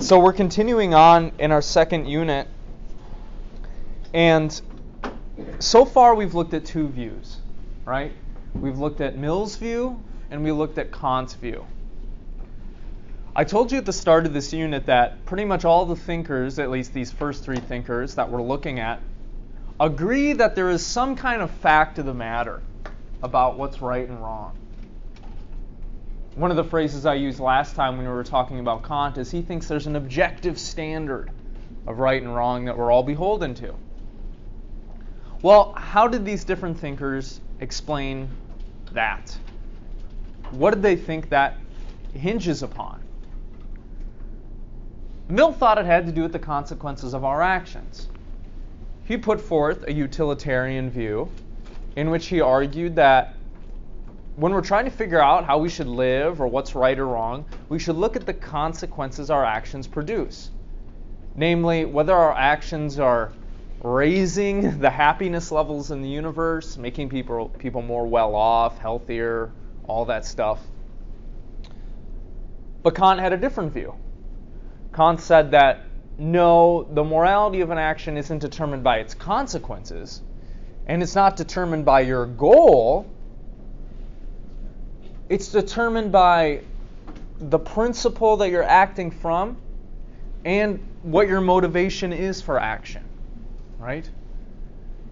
So we're continuing on in our second unit, and so far we've looked at two views, right? We've looked at Mill's view and we looked at Kant's view. I told you at the start of this unit that pretty much all the thinkers, at least these first three thinkers that we're looking at, agree that there is some kind of fact of the matter about what's right and wrong. One of the phrases I used last time when we were talking about Kant is he thinks there's an objective standard of right and wrong that we're all beholden to. Well, how did these different thinkers explain that? What did they think that hinges upon? Mill thought it had to do with the consequences of our actions. He put forth a utilitarian view in which he argued that when we're trying to figure out how we should live or what's right or wrong, we should look at the consequences our actions produce. Namely, whether our actions are raising the happiness levels in the universe, making people more well off, healthier, all that stuff. But Kant had a different view. Kant said that no, the morality of an action isn't determined by its consequences, and it's not determined by your goal. It's determined by the principle that you're acting from and what your motivation is for action, right?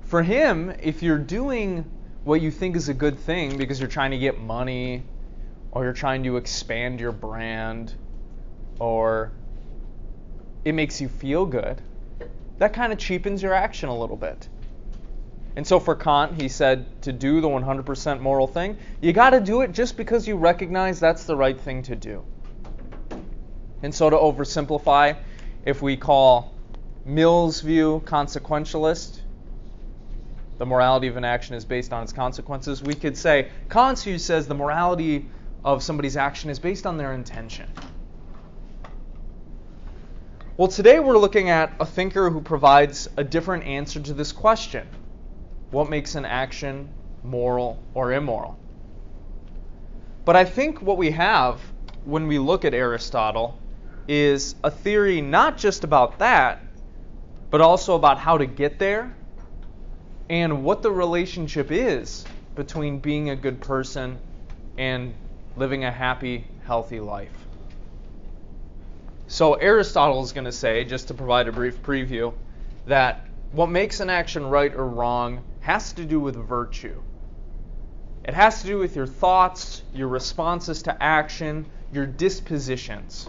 For him, if you're doing what you think is a good thing because you're trying to get money or you're trying to expand your brand or it makes you feel good, that kind of cheapens your action a little bit. And so for Kant, he said to do the 100% moral thing, you got to do it just because you recognize that's the right thing to do. And so to oversimplify, if we call Mill's view consequentialist, the morality of an action is based on its consequences, we could say Kant's view says the morality of somebody's action is based on their intention. Well, today we're looking at a thinker who provides a different answer to this question. What makes an action moral or immoral? But I think what we have when we look at Aristotle is a theory not just about that, but also about how to get there and what the relationship is between being a good person and living a happy, healthy life. So Aristotle is going to say, just to provide a brief preview, that what makes an action right or wrong has to do with virtue. It has to do with your thoughts, your responses to action, your dispositions,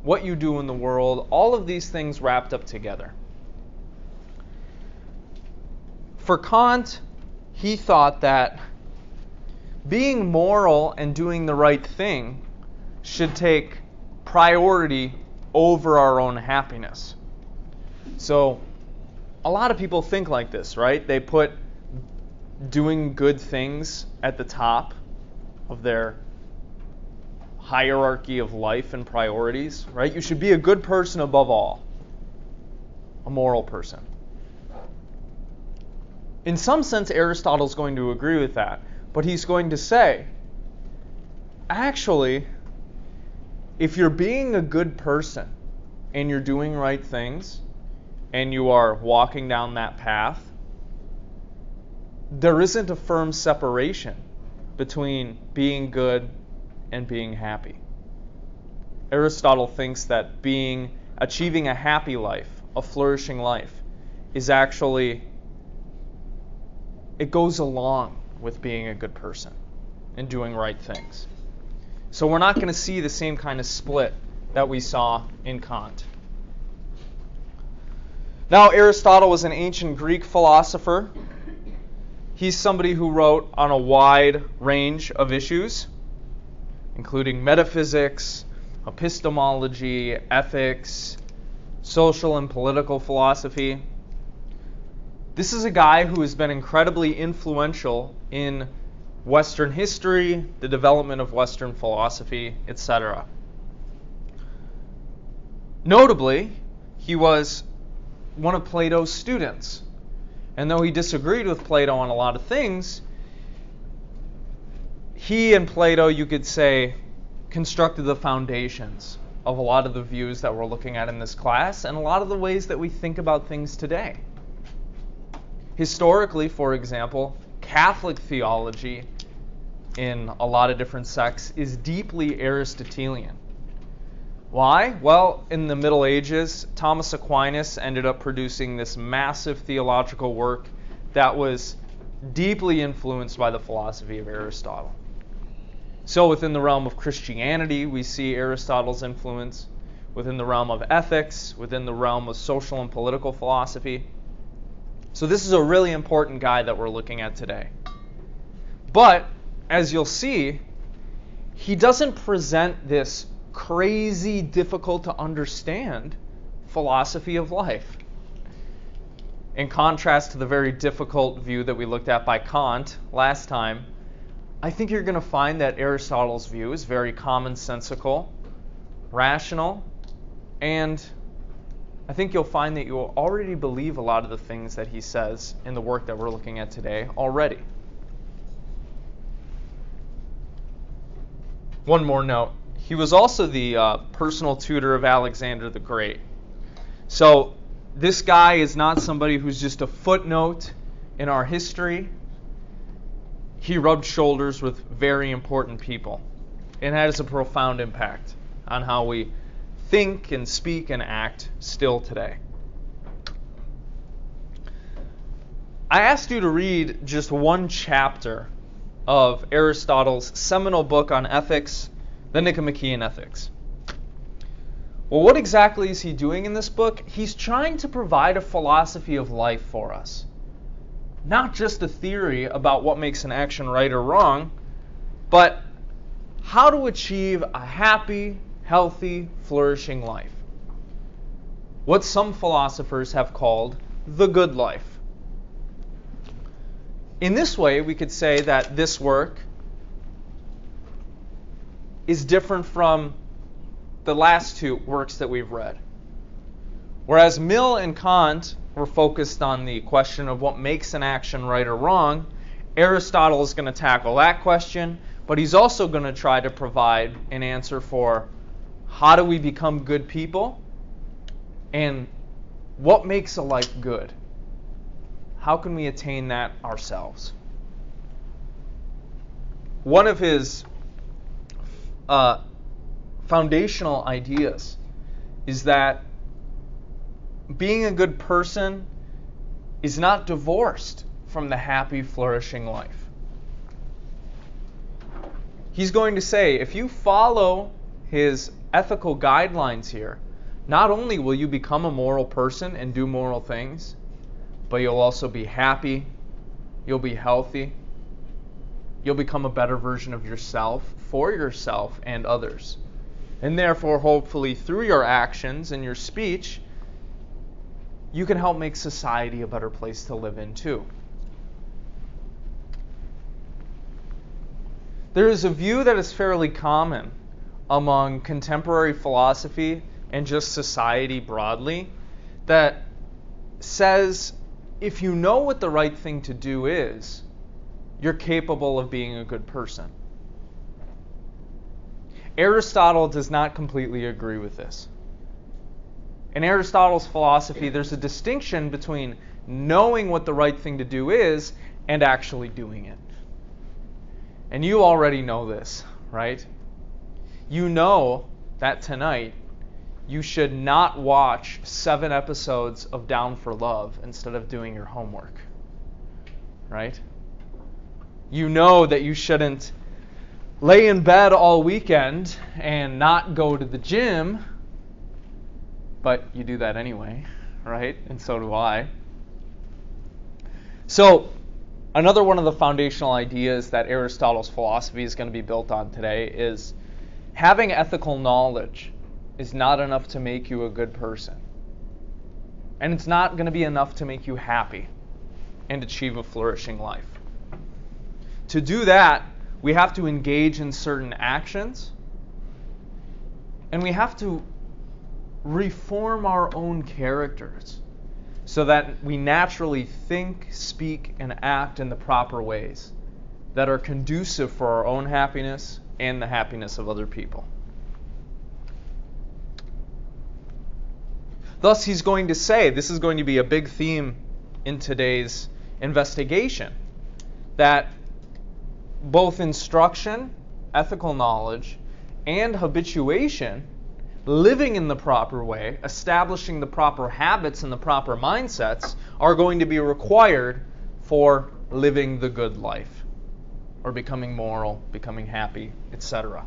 what you do in the world, all of these things wrapped up together. For Kant, he thought that being moral and doing the right thing should take priority over our own happiness. So a lot of people think like this, right? They put doing good things at the top of their hierarchy of life and priorities, right? You should be a good person above all, a moral person. In some sense, Aristotle's going to agree with that, but he's going to say, actually, if you're being a good person and you're doing right things, and you are walking down that path, there isn't a firm separation between being good and being happy. Aristotle thinks that achieving a happy life, a flourishing life, is actually, it goes along with being a good person and doing right things. So we're not going to see the same kind of split that we saw in Kant. Now, Aristotle was an ancient Greek philosopher. He's somebody who wrote on a wide range of issues, including metaphysics, epistemology, ethics, social and political philosophy. This is a guy who has been incredibly influential in Western history, the development of Western philosophy, etc. Notably, he was one of Plato's students. And though he disagreed with Plato on a lot of things, he and Plato, you could say, constructed the foundations of a lot of the views that we're looking at in this class and a lot of the ways that we think about things today. Historically, for example, Catholic theology in a lot of different sects is deeply Aristotelian. Why? Well, in the Middle Ages, Thomas Aquinas ended up producing this massive theological work that was deeply influenced by the philosophy of Aristotle. So within the realm of Christianity, we see Aristotle's influence. Within the realm of ethics, within the realm of social and political philosophy. So this is a really important guy that we're looking at today. But, as you'll see, he doesn't present this crazy, difficult to understand philosophy of life. In contrast to the very difficult view that we looked at by Kant last time, I think you're going to find that Aristotle's view is very commonsensical, rational, and I think you'll find that you will already believe a lot of the things that he says in the work that we're looking at today already. One more note. He was also the personal tutor of Alexander the Great. So this guy is not somebody who's just a footnote in our history. He rubbed shoulders with very important people and has a profound impact on how we think and speak and act still today. I asked you to read just one chapter of Aristotle's seminal book on ethics, the Nicomachean Ethics. Well, what exactly is he doing in this book? He's trying to provide a philosophy of life for us. Not just a theory about what makes an action right or wrong, but how to achieve a happy, healthy, flourishing life. What some philosophers have called the good life. In this way, we could say that this work is different from the last two works that we've read. Whereas Mill and Kant were focused on the question of what makes an action right or wrong, Aristotle is going to tackle that question, but he's also going to try to provide an answer for how do we become good people and what makes a life good? How can we attain that ourselves? One of his foundational ideas is that being a good person is not divorced from the happy, flourishing life. He's going to say, if you follow his ethical guidelines here, not only will you become a moral person and do moral things, but you'll also be happy, you'll be healthy, you'll become a better version of yourself for yourself and others. And therefore, hopefully, through your actions and your speech, you can help make society a better place to live in too. There is a view that is fairly common among contemporary philosophy and just society broadly that says if you know what the right thing to do is, you're capable of being a good person. Aristotle does not completely agree with this. In Aristotle's philosophy, there's a distinction between knowing what the right thing to do is and actually doing it. And you already know this, right? You know that tonight you should not watch 7 episodes of Down for Love instead of doing your homework, right? You know that you shouldn't lay in bed all weekend and not go to the gym, but you do that anyway, right? And so do I. So, another one of the foundational ideas that Aristotle's philosophy is going to be built on today is having ethical knowledge is not enough to make you a good person. And it's not going to be enough to make you happy and achieve a flourishing life. To do that, we have to engage in certain actions, and we have to reform our own characters so that we naturally think, speak, and act in the proper ways that are conducive for our own happiness and the happiness of other people. Thus, he's going to say, this is going to be a big theme in today's investigation, that both instruction, ethical knowledge, and habituation, living in the proper way, establishing the proper habits and the proper mindsets, are going to be required for living the good life, or becoming moral, becoming happy, etc.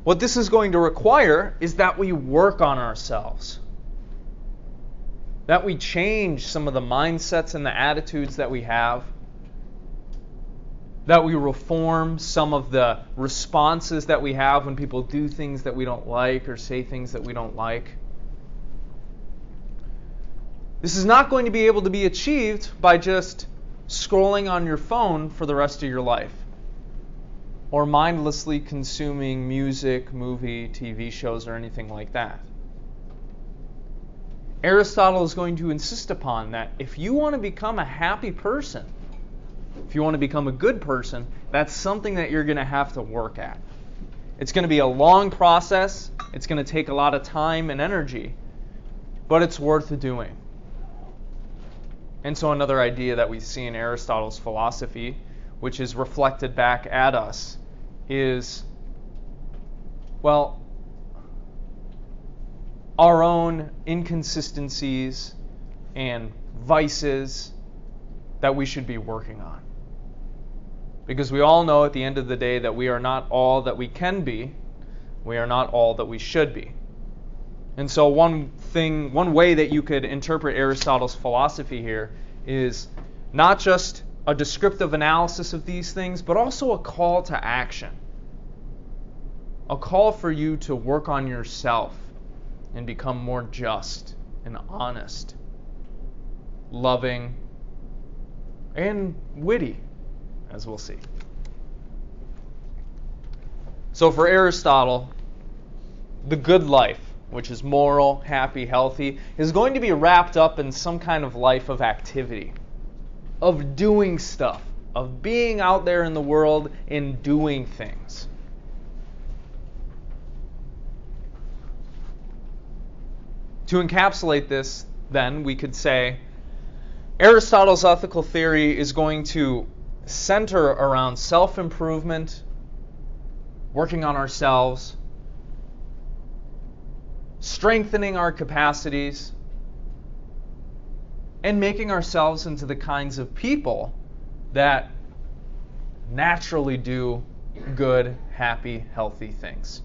What this is going to require is that we work on ourselves, that we change some of the mindsets and the attitudes that we have, that we reform some of the responses that we have when people do things that we don't like or say things that we don't like. This is not going to be able to be achieved by just scrolling on your phone for the rest of your life, or mindlessly consuming music, movie, TV shows, or anything like that. Aristotle is going to insist upon that if you want to become a happy person, if you want to become a good person, that's something that you're going to have to work at. It's going to be a long process. It's going to take a lot of time and energy, but it's worth doing. And so another idea that we see in Aristotle's philosophy, which is reflected back at us, is, well, our own inconsistencies and vices that we should be working on. Because we all know at the end of the day that we are not all that we can be. We are not all that we should be. And so one way that you could interpret Aristotle's philosophy here is not just a descriptive analysis of these things, but also a call to action. A call for you to work on yourself and become more just and honest, loving, and witty, as we'll see. So for Aristotle, the good life, which is moral, happy, healthy, is going to be wrapped up in some kind of life of activity, of doing stuff, of being out there in the world and doing things. To encapsulate this, then, we could say Aristotle's ethical theory is going to center around self-improvement, working on ourselves, strengthening our capacities, and making ourselves into the kinds of people that naturally do good, happy, healthy things.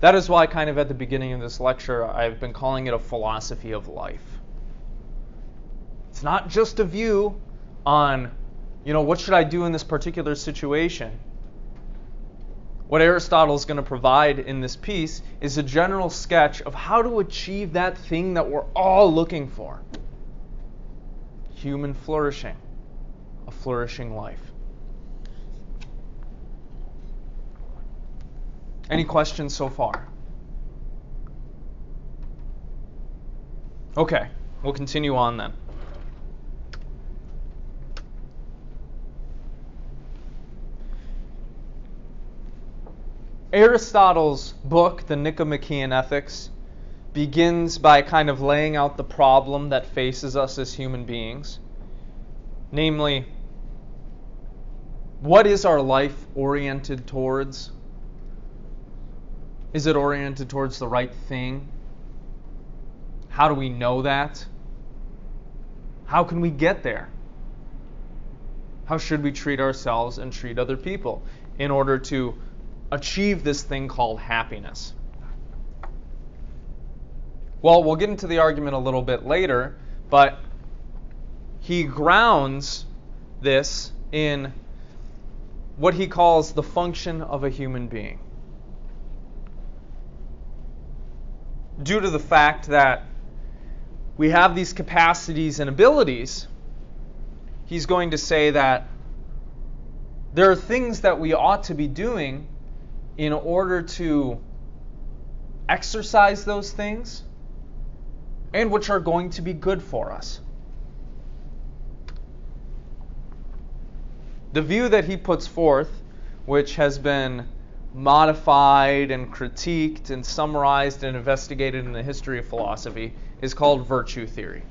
That is why kind of at the beginning of this lecture I've been calling it a philosophy of life. It's not just a view on, what should I do in this particular situation. What Aristotle is going to provide in this piece is a general sketch of how to achieve that thing that we're all looking for. Human flourishing, a flourishing life. Any questions so far? Okay, we'll continue on then. Aristotle's book, the Nicomachean Ethics, begins by kind of laying out the problem that faces us as human beings. Namely, what is our life oriented towards? Is it oriented towards the right thing? How do we know that? How can we get there? How should we treat ourselves and treat other people in order to achieve this thing called happiness? Well, we'll get into the argument a little bit later, but he grounds this in what he calls the function of a human being. Due to the fact that we have these capacities and abilities, he's going to say that there are things that we ought to be doing in order to exercise those things and which are going to be good for us. The view that he puts forth, which has been modified and critiqued and summarized and investigated in the history of philosophy is called virtue theory.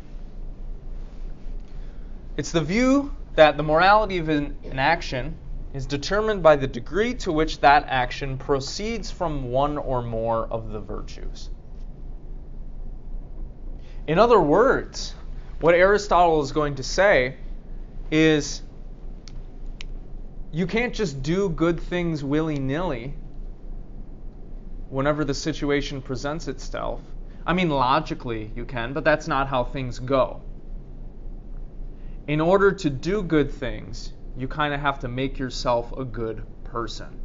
It's the view that the morality of an action is determined by the degree to which that action proceeds from one or more of the virtues. In other words, what Aristotle is going to say is you can't just do good things willy-nilly whenever the situation presents itself. I mean, logically you can, but that's not how things go. In order to do good things, you kind of have to make yourself a good person.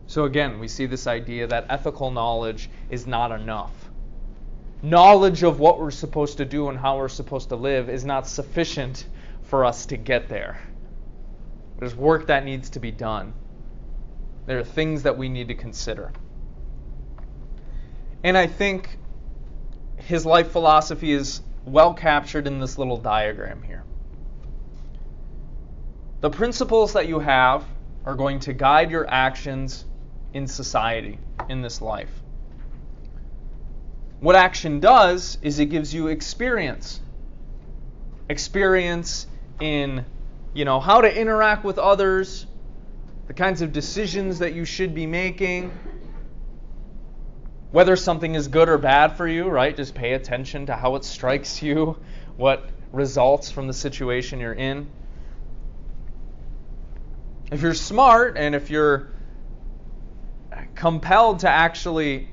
So again, we see this idea that ethical knowledge is not enough. Knowledge of what we're supposed to do and how we're supposed to live is not sufficient for us to get there. There's work that needs to be done. There are things that we need to consider. And I think his life philosophy is well captured in this little diagram here. The principles that you have are going to guide your actions in society, in this life. What action does is it gives you experience. Experience in, how to interact with others, the kinds of decisions that you should be making, whether something is good or bad for you, right? Just pay attention to how it strikes you, what results from the situation you're in. If you're smart and if you're compelled to actually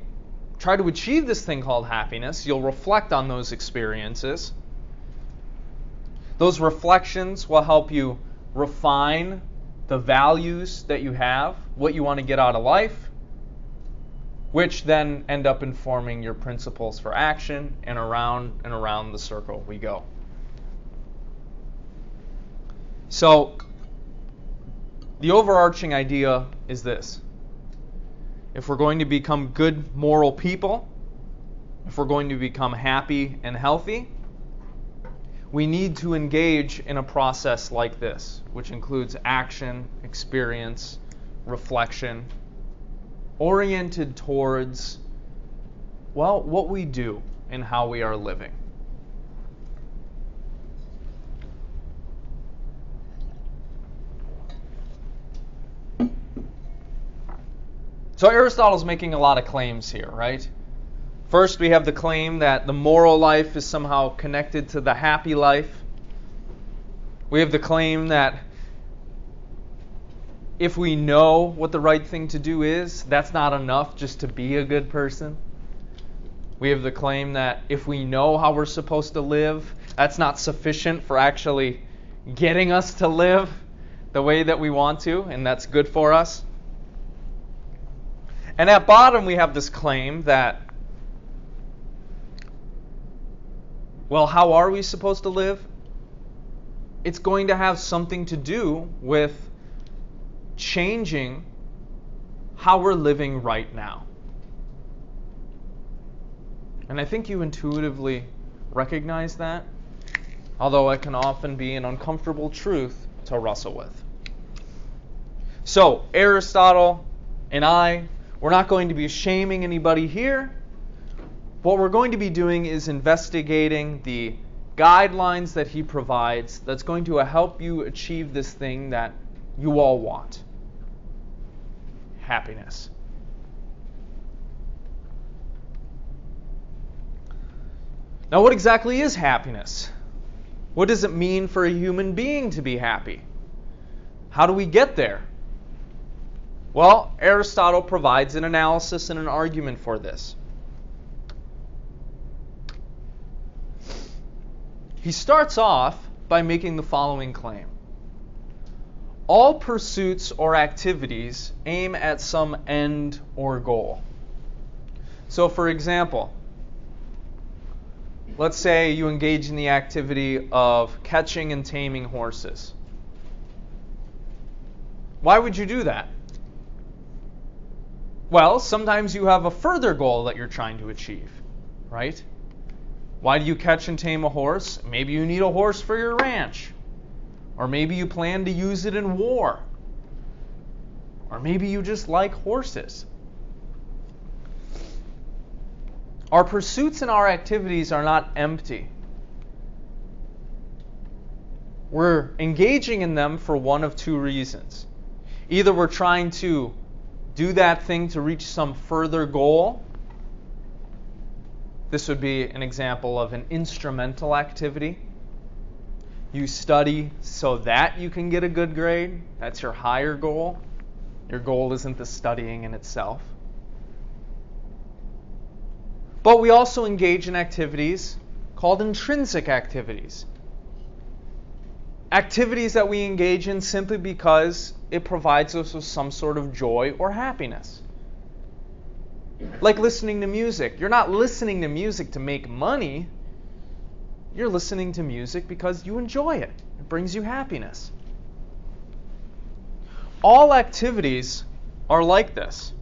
try to achieve this thing called happiness, you'll reflect on those experiences. Those reflections will help you refine the values that you have, what you want to get out of life, which then end up informing your principles for action, and around the circle we go. So, the overarching idea is this. If we're going to become good moral people, if we're going to become happy and healthy, we need to engage in a process like this, which includes action, experience, reflection, oriented towards, what we do and how we are living. So Aristotle's making a lot of claims here, right? First, we have the claim that the moral life is somehow connected to the happy life. We have the claim that if we know what the right thing to do is, that's not enough just to be a good person. We have the claim that if we know how we're supposed to live, that's not sufficient for actually getting us to live the way that we want to, and that's good for us. And at bottom, we have this claim that, how are we supposed to live? It's going to have something to do with changing how we're living right now. And I think you intuitively recognize that, although it can often be an uncomfortable truth to wrestle with. So, Aristotle and we're not going to be shaming anybody here. What we're going to be doing is investigating the guidelines that he provides that's going to help you achieve this thing that you all want. Happiness. Now, what exactly is happiness? What does it mean for a human being to be happy? How do we get there? Well, Aristotle provides an analysis and an argument for this. He starts off by making the following claim. All pursuits or activities aim at some end or goal. So, for example, let's say you engage in the activity of catching and taming horses. Why would you do that? Well, sometimes you have a further goal that you're trying to achieve, right? Why do you catch and tame a horse? Maybe you need a horse for your ranch. Or maybe you plan to use it in war. Or maybe you just like horses. Our pursuits and our activities are not empty. We're engaging in them for one of two reasons. Either we're trying to do that thing to reach some further goal. This would be an example of an instrumental activity. You study so that you can get a good grade. That's your higher goal. Your goal isn't the studying in itself. But we also engage in activities called intrinsic activities. Activities that we engage in simply because it provides us with some sort of joy or happiness. Like listening to music. You're not listening to music to make money. You're listening to music because you enjoy it. It brings you happiness. All activities are like this.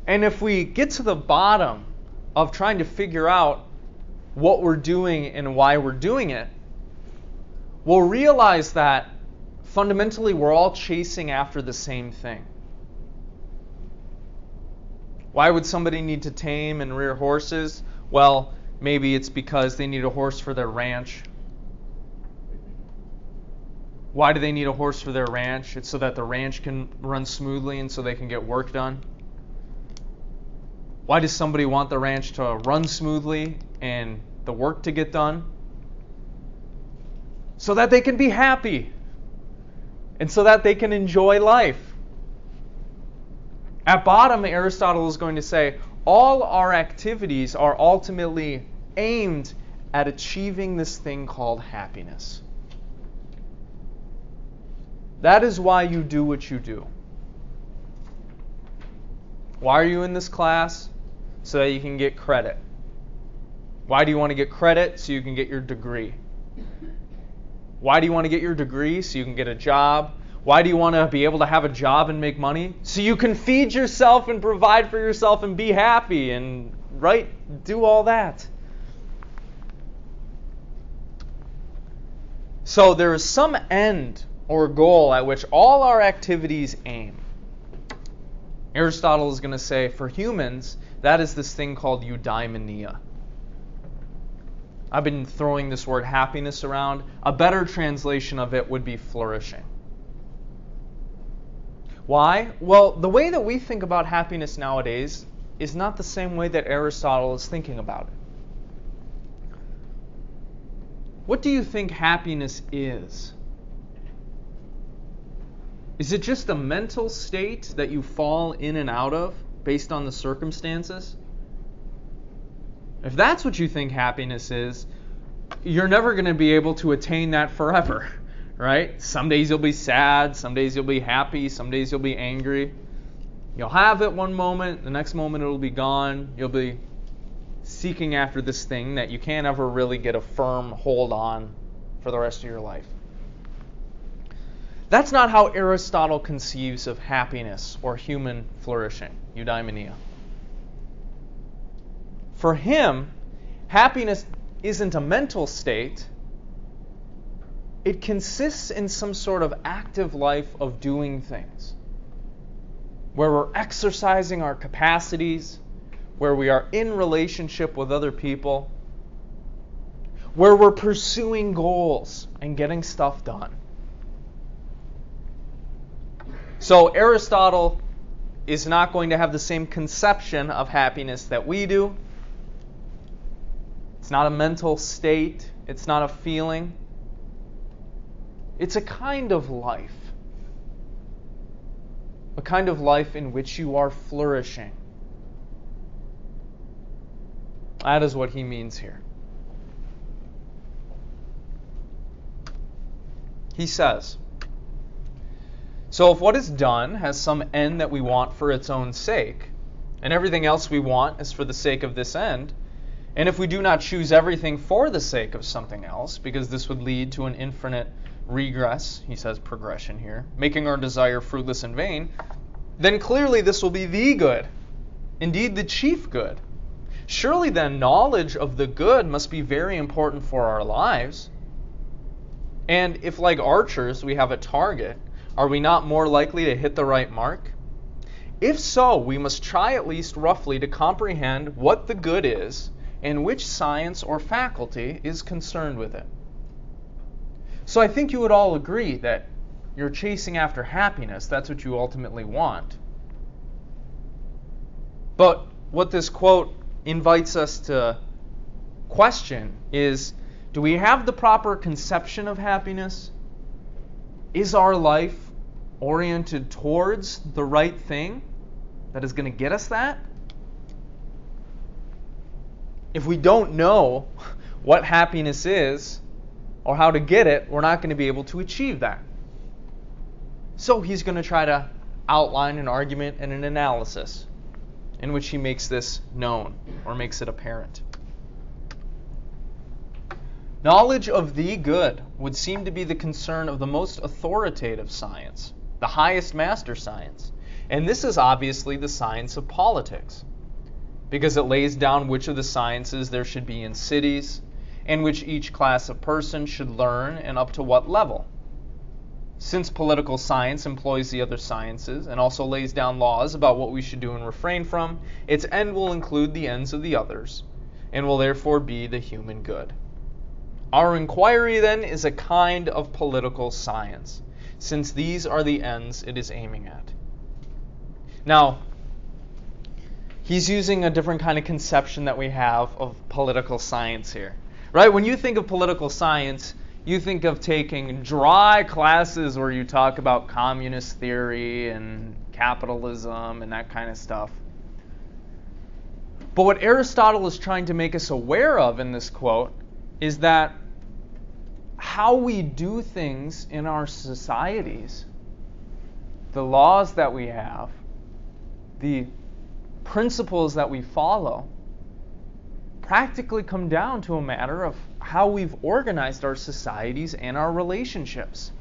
And if we get to the bottom of trying to figure out what we're doing and why we're doing it, we'll realize that fundamentally we're all chasing after the same thing. Why would somebody need to tame and rear horses? Well, maybe it's because they need a horse for their ranch. Why do they need a horse for their ranch? It's so that the ranch can run smoothly and so they can get work done. Why does somebody want the ranch to run smoothly and the work to get done? So that they can be happy and so that they can enjoy life. At bottom, Aristotle is going to say, all our activities are ultimately aimed at achieving this thing called happiness. That is why you do what you do. Why are you in this class? So that you can get credit. Why do you want to get credit? So you can get your degree. Why do you want to get your degree? So you can get a job. Why do you want to be able to have a job and make money? So you can feed yourself and provide for yourself and be happy and, do all that. So there is some end or goal at which all our activities aim. Aristotle is going to say, for humans, that is this thing called eudaimonia. I've been throwing this word happiness around. A better translation of it would be flourishing. Why? Well, the way that we think about happiness nowadays is not the same way that Aristotle is thinking about it. What do you think happiness is? Is it just a mental state that you fall in and out of based on the circumstances? If that's what you think happiness is, you're never going to be able to attain that forever, right? Some days you'll be sad, some days you'll be happy, some days you'll be angry. You'll have it one moment, the next moment it'll be gone. You'll be seeking after this thing that you can't ever really get a firm hold on for the rest of your life. That's not how Aristotle conceives of happiness or human flourishing, eudaimonia. For him, happiness isn't a mental state. It consists in some sort of active life of doing things, where we're exercising our capacities, where we are in relationship with other people, where we're pursuing goals and getting stuff done. So Aristotle is not going to have the same conception of happiness that we do. It's not a mental state. It's not a feeling. It's a kind of life. A kind of life in which you are flourishing. That is what he means here. He says, so if what is done has some end that we want for its own sake, and everything else we want is for the sake of this end, and if we do not choose everything for the sake of something else, because this would lead to an infinite regress, he says progression here, making our desire fruitless and vain, then clearly this will be the good, indeed the chief good. Surely then knowledge of the good must be very important for our lives. And if, like archers, we have a target, are we not more likely to hit the right mark? If so, we must try at least roughly to comprehend what the good is and which science or faculty is concerned with it. So I think you would all agree that you're chasing after happiness. That's what you ultimately want. But what this quote invites us to question is, do we have the proper conception of happiness? Is our life oriented towards the right thing that is going to get us that? If we don't know what happiness is or how to get it, we're not going to be able to achieve that. So he's going to try to outline an argument and an analysis in which he makes this known or makes it apparent. Knowledge of the good would seem to be the concern of the most authoritative science, the highest master science. And this is obviously the science of politics, because it lays down which of the sciences there should be in cities, and which each class of person should learn and up to what level. Since political science employs the other sciences and also lays down laws about what we should do and refrain from, its end will include the ends of the others, and will therefore be the human good. Our inquiry, then, is a kind of political science, since these are the ends it is aiming at. Now, he's using a different kind of conception that we have of political science here. Right? When you think of political science, you think of taking dry classes where you talk about communist theory and capitalism and that kind of stuff. But what Aristotle is trying to make us aware of in this quote is that how we do things in our societies, the laws that we have, the principles that we follow, practically come down to a matter of how we've organized our societies and our relationships.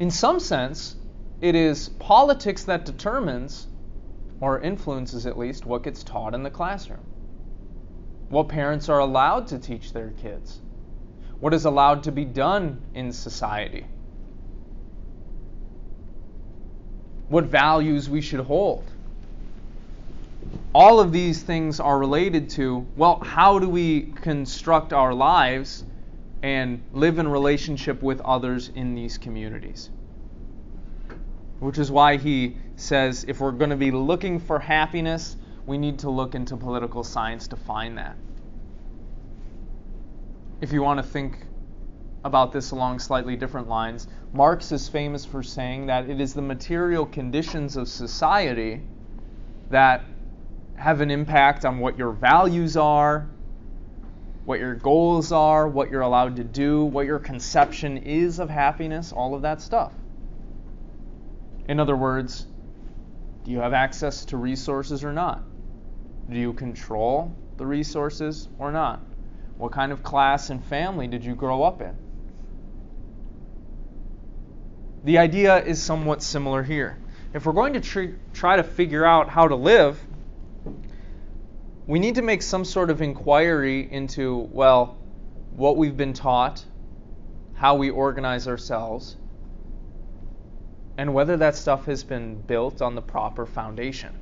In some sense, it is politics that determines, or influences at least, what gets taught in the classroom. What parents are allowed to teach their kids. What is allowed to be done in society. What values we should hold. All of these things are related to, well, how do we construct our lives and live in relationship with others in these communities? Which is why he says if we're going to be looking for happiness, we need to look into political science to find that. If you want to think about this along slightly different lines, Marx is famous for saying that it is the material conditions of society that have an impact on what your values are, what your goals are, what you're allowed to do, what your conception is of happiness, all of that stuff. In other words, do you have access to resources or not? Do you control the resources or not? What kind of class and family did you grow up in? The idea is somewhat similar here. If we're going to try to figure out how to live, we need to make some sort of inquiry into, well, what we've been taught, how we organize ourselves, and whether that stuff has been built on the proper foundation.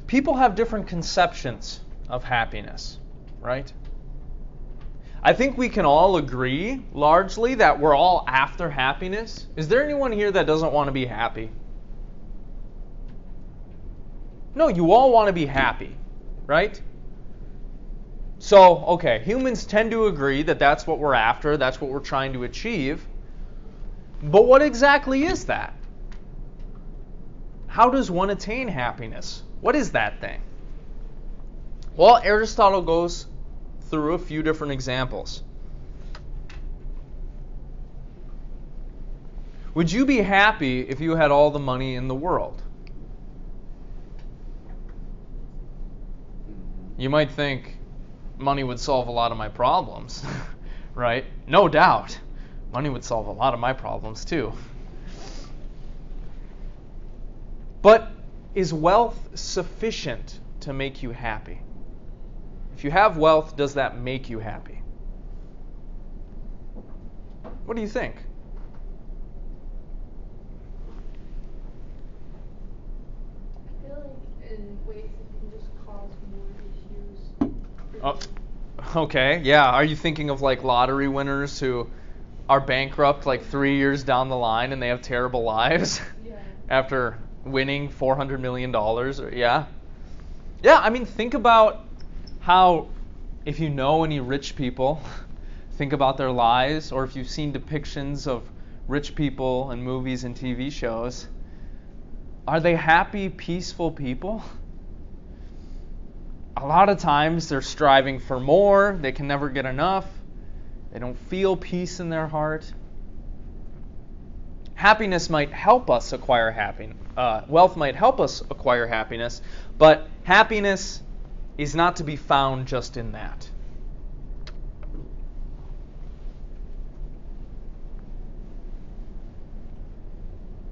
People have different conceptions of happiness, right? I think we can all agree, largely, that we're all after happiness. Is there anyone here that doesn't want to be happy? No, you all want to be happy, right? So, okay, humans tend to agree that that's what we're after, that's what we're trying to achieve. But what exactly is that? How does one attain happiness? What is that thing? Well, Aristotle goes through a few different examples. Would you be happy if you had all the money in the world? You might think money would solve a lot of my problems, right? No doubt. Money would solve a lot of my problems too. But is wealth sufficient to make you happy? If you have wealth, does that make you happy? What do you think? I feel like in ways it can just cause more issues. Okay, yeah. Are you thinking of like lottery winners who are bankrupt like 3 years down the line and they have terrible lives Yeah. after winning $400 million? Yeah. Yeah, I mean, think about how, if you know any rich people, think about their lives, or if you've seen depictions of rich people in movies and TV shows. Are they happy, peaceful people? A lot of times they're striving for more, they can never get enough, they don't feel peace in their heart. Happiness might help us acquire happiness. Wealth might help us acquire happiness, but happiness is not to be found just in that.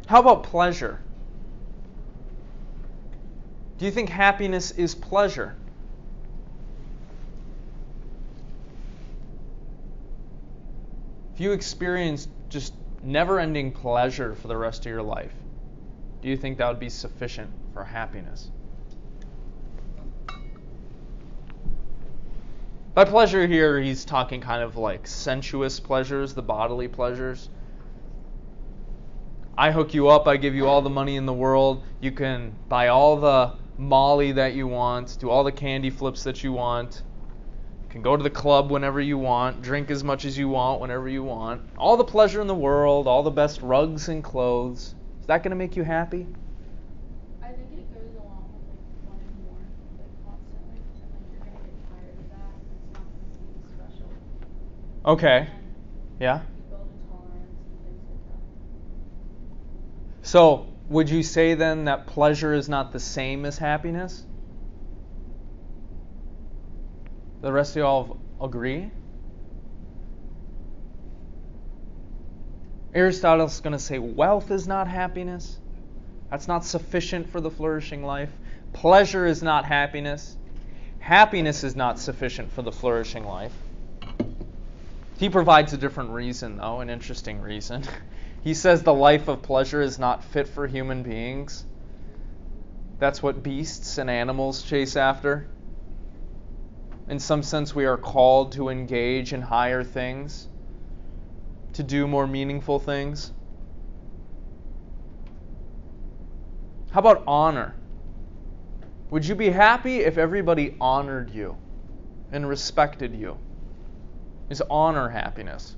How about pleasure? Do you think happiness is pleasure? If you experience just never-ending pleasure for the rest of your life, do you think that would be sufficient for happiness? By pleasure here, he's talking kind of like sensuous pleasures, the bodily pleasures. I hook you up, I give you all the money in the world, you can buy all the Molly that you want, do all the candy flips that you want, you can go to the club whenever you want, drink as much as you want whenever you want, all the pleasure in the world, all the best rugs and clothes. Is that going to make you happy? I think it goes along with like wanting more, like constantly, and like you're gonna get tired of that. It's not gonna be special. Okay. And Yeah. you build a tolerance and things like that. So, would you say then that pleasure is not the same as happiness? The rest of y'all agree? Aristotle's going to say wealth is not happiness. That's not sufficient for the flourishing life. Pleasure is not happiness. Happiness is not sufficient for the flourishing life. He provides a different reason, though, an interesting reason. He says the life of pleasure is not fit for human beings. That's what beasts and animals chase after. In some sense, we are called to engage in higher things, to do more meaningful things. How about honor? Would you be happy if everybody honored you and respected you? Is honor happiness?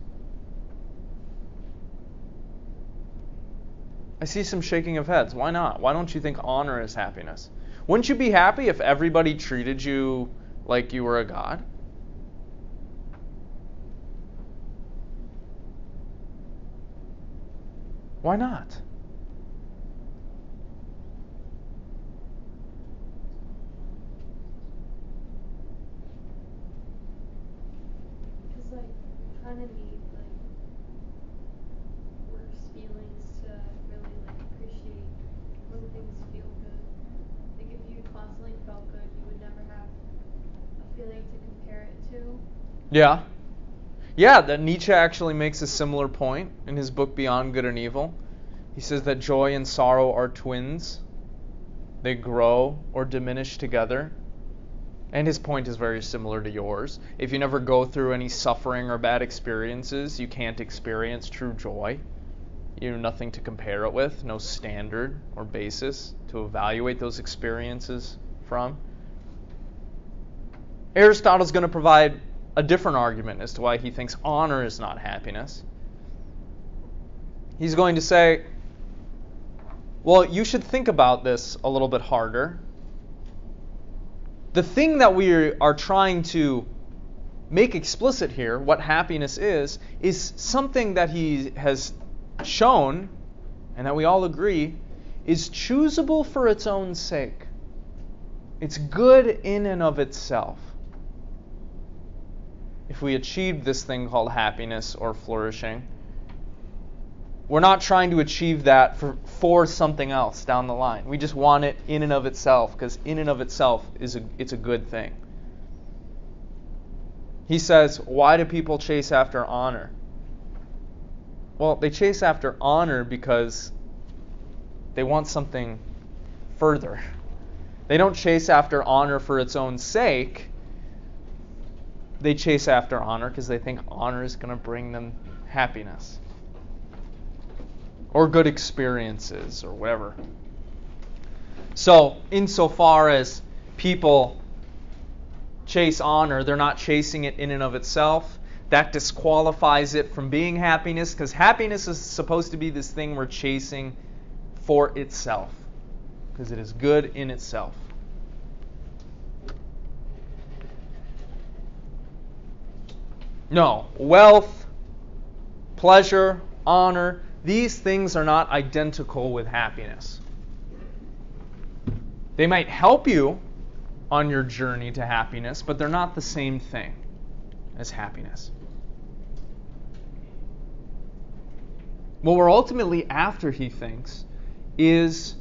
I see some shaking of heads. Why not? Why don't you think honor is happiness? Wouldn't you be happy if everybody treated you like you were a god? Why not? Because like you kind of need like worse feelings to really like appreciate when things feel good. Like if you constantly felt good, you would never have a feeling to compare it to. Yeah. Yeah, that Nietzsche actually makes a similar point in his book Beyond Good and Evil. He says that joy and sorrow are twins. They grow or diminish together. And his point is very similar to yours. If you never go through any suffering or bad experiences, you can't experience true joy. You have nothing to compare it with, no standard or basis to evaluate those experiences from. Aristotle's going to provide a different argument as to why he thinks honor is not happiness. He's going to say, well, you should think about this a little bit harder. The thing that we are trying to make explicit here, what happiness is something that he has shown, and that we all agree, is choosable for its own sake. It's good in and of itself. If we achieved this thing called happiness or flourishing, We're not trying to achieve that for something else down the line. We just want it in and of itself, because in and of itself it's a good thing. He says, why do people chase after honor? Well, they chase after honor because they want something further. They don't chase after honor for its own sake. They chase after honor because they think honor is going to bring them happiness or good experiences or whatever. So, insofar as people chase honor, they're not chasing it in and of itself. That disqualifies it from being happiness, because happiness is supposed to be this thing we're chasing for itself, because it is good in itself. No, wealth, pleasure, honor, these things are not identical with happiness. They might help you on your journey to happiness, but they're not the same thing as happiness. What we're ultimately after, he thinks, is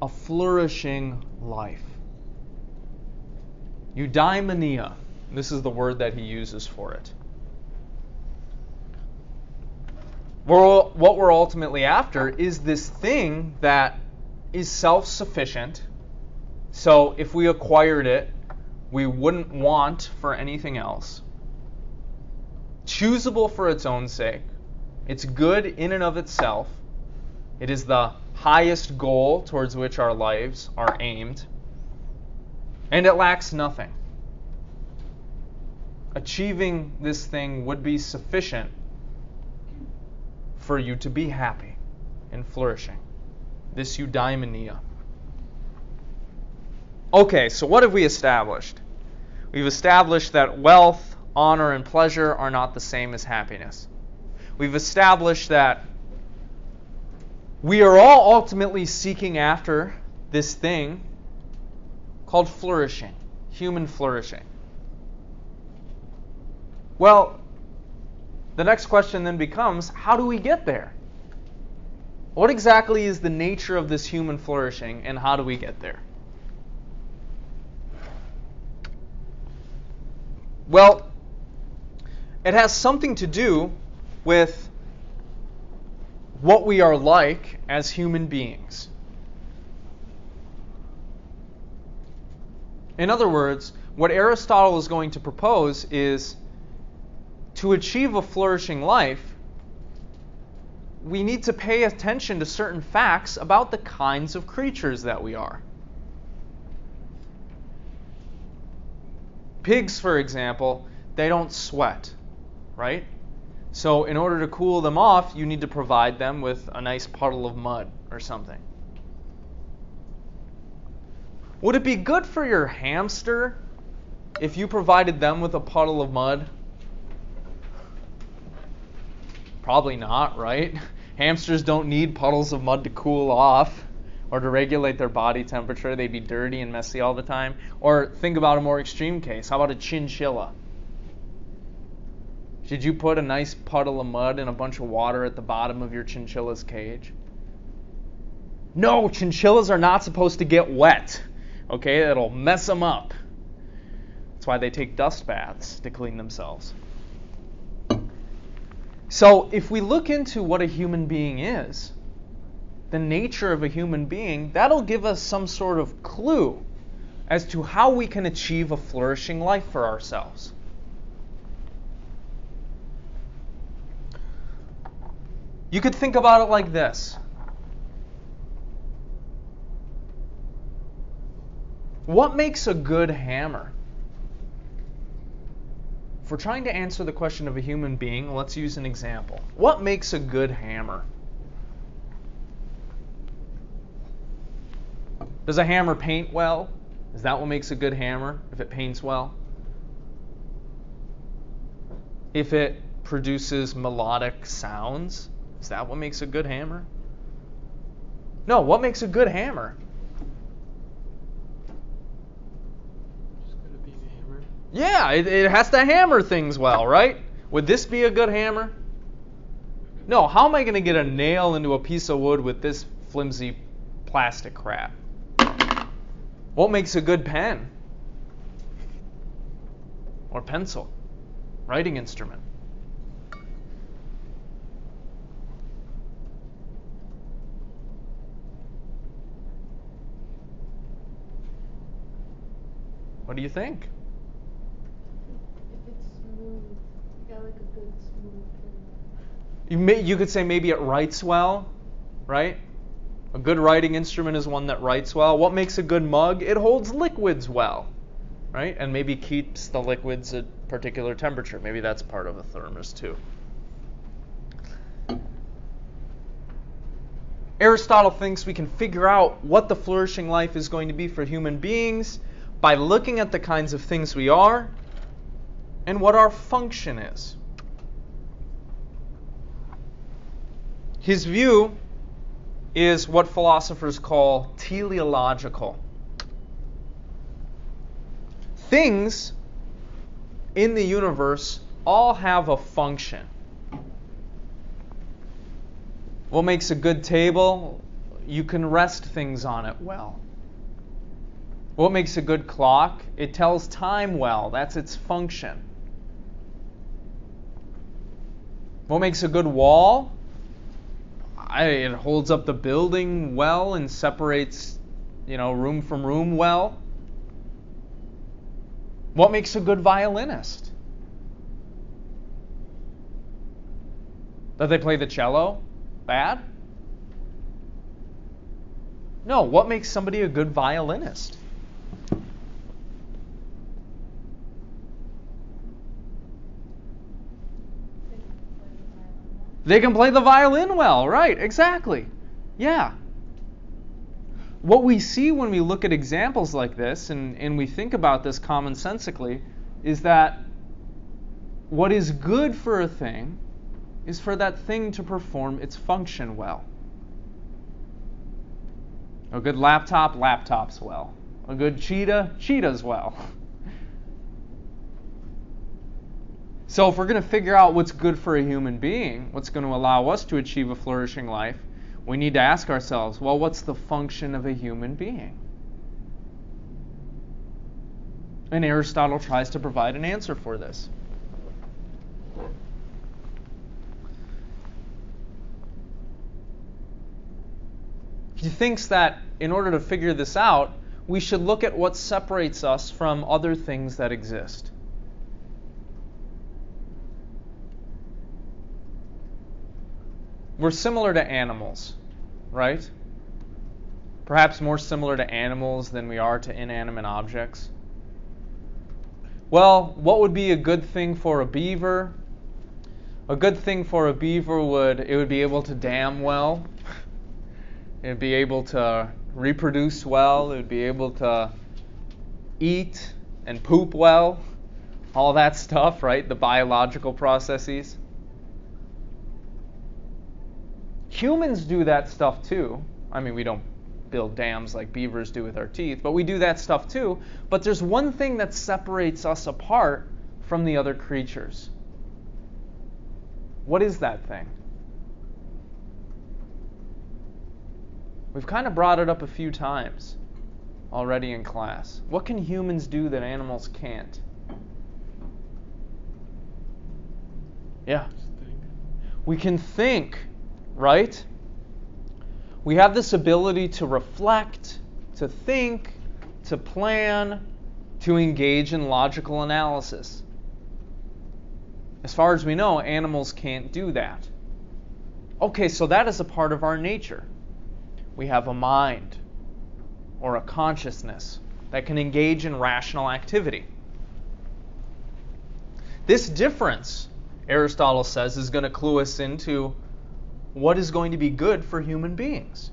a flourishing life. Eudaimonia. This is the word that he uses for it. What we're ultimately after is this thing that is self-sufficient. So if we acquired it, we wouldn't want for anything else. Choosable for its own sake. It's good in and of itself. It is the highest goal towards which our lives are aimed. And it lacks nothing. Achieving this thing would be sufficient for you to be happy and flourishing. This eudaimonia. Okay, so what have we established? We've established that wealth, honor, and pleasure are not the same as happiness. We've established that we are all ultimately seeking after this thing called flourishing, human flourishing. Well, the next question then becomes, how do we get there? What exactly is the nature of this human flourishing, and how do we get there? Well, it has something to do with what we are like as human beings. In other words, what Aristotle is going to propose is to achieve a flourishing life, we need to pay attention to certain facts about the kinds of creatures that we are. Pigs, for example, they don't sweat, right? So in order to cool them off, you need to provide them with a nice puddle of mud or something. Would it be good for your hamster if you provided them with a puddle of mud? Probably not, right? Hamsters don't need puddles of mud to cool off or to regulate their body temperature. They'd be dirty and messy all the time. Or think about a more extreme case. How about a chinchilla? Should you put a nice puddle of mud and a bunch of water at the bottom of your chinchilla's cage? No, chinchillas are not supposed to get wet. Okay, it'll mess them up. That's why they take dust baths to clean themselves. So if we look into what a human being is, the nature of a human being, that'll give us some sort of clue as to how we can achieve a flourishing life for ourselves. You could think about it like this. What makes a good hammer? If we're trying to answer the question of a human being, let's use an example. What makes a good hammer? Does a hammer paint well? Is that what makes a good hammer, if it paints well? If it produces melodic sounds, is that what makes a good hammer? No, what makes a good hammer? Just gotta be a hammer. Yeah, it has to hammer things well, right? Would this be a good hammer? No, how am I going to get a nail into a piece of wood with this flimsy plastic crap? What makes a good pen? Or pencil? Writing instrument? What do you think? If it's smooth, you got like a good smooth pen. You could say maybe it writes well, right? A good writing instrument is one that writes well. What makes a good mug? It holds liquids well, right? And maybe keeps the liquids at a particular temperature. Maybe that's part of a thermos too. Aristotle thinks we can figure out what the flourishing life is going to be for human beings by looking at the kinds of things we are and what our function is. His view is what philosophers call teleological. Things in the universe all have a function. What makes a good table? You can rest things on it well. What makes a good clock? It tells time well. That's its function. What makes a good wall? It holds up the building well and separates, room from room well. What makes a good violinist? That they play the cello? Bad? No, what makes somebody a good violinist? They can play the violin well, right? Exactly. Yeah. What we see when we look at examples like this and we think about this commonsensically is that what is good for a thing is for that thing to perform its function well. A good laptop, laptops well. A good cheetah, cheetahs well. So if we're going to figure out what's good for a human being, what's going to allow us to achieve a flourishing life, we need to ask ourselves, well, what's the function of a human being? And Aristotle tries to provide an answer for this. He thinks that in order to figure this out, we should look at what separates us from other things that exist. We're similar to animals, right? Perhaps more similar to animals than we are to inanimate objects. Well, what would be a good thing for a beaver? A good thing for a beaver would be able to dam well. It would be able to reproduce well. It would be able to eat and poop well. All that stuff, right? The biological processes. Humans do that stuff too. I mean, we don't build dams like beavers do with our teeth, but we do that stuff too. But there's one thing that separates us apart from the other creatures. What is that thing? We've kind of brought it up a few times already in class. What can humans do that animals can't? Yeah. We can think. Right? We have this ability to reflect, to think, to plan, to engage in logical analysis. As far as we know, animals can't do that. Okay, so that is a part of our nature. We have a mind or a consciousness that can engage in rational activity. This difference, Aristotle says, is going to clue us into what is going to be good for human beings.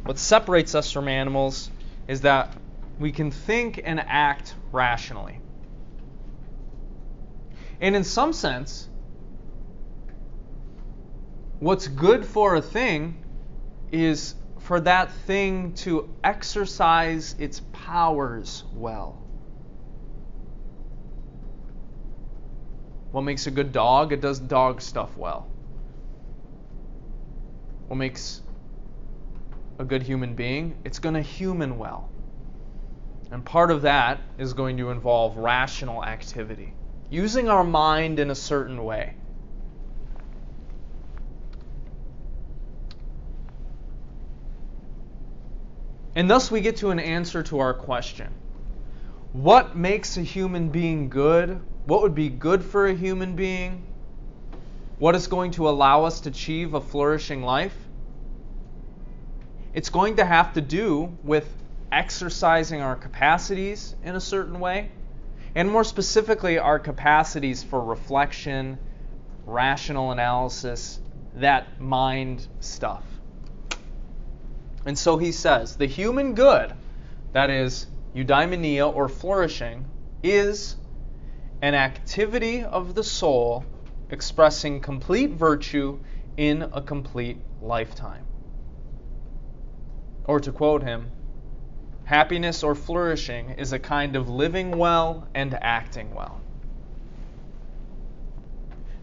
What separates us from animals is that we can think and act rationally. And in some sense, what's good for a thing is for that thing to exercise its powers well. What makes a good dog? It does dog stuff well. What makes a good human being? It's going to human well. And part of that is going to involve rational activity, using our mind in a certain way. And thus we get to an answer to our question. What makes a human being good? What would be good for a human being? What is going to allow us to achieve a flourishing life? It's going to have to do with exercising our capacities in a certain way, and more specifically, our capacities for reflection, rational analysis, that mind stuff. And so he says, the human good, that is, eudaimonia or flourishing, is an activity of the soul expressing complete virtue in a complete lifetime. Or to quote him, happiness or flourishing is a kind of living well and acting well.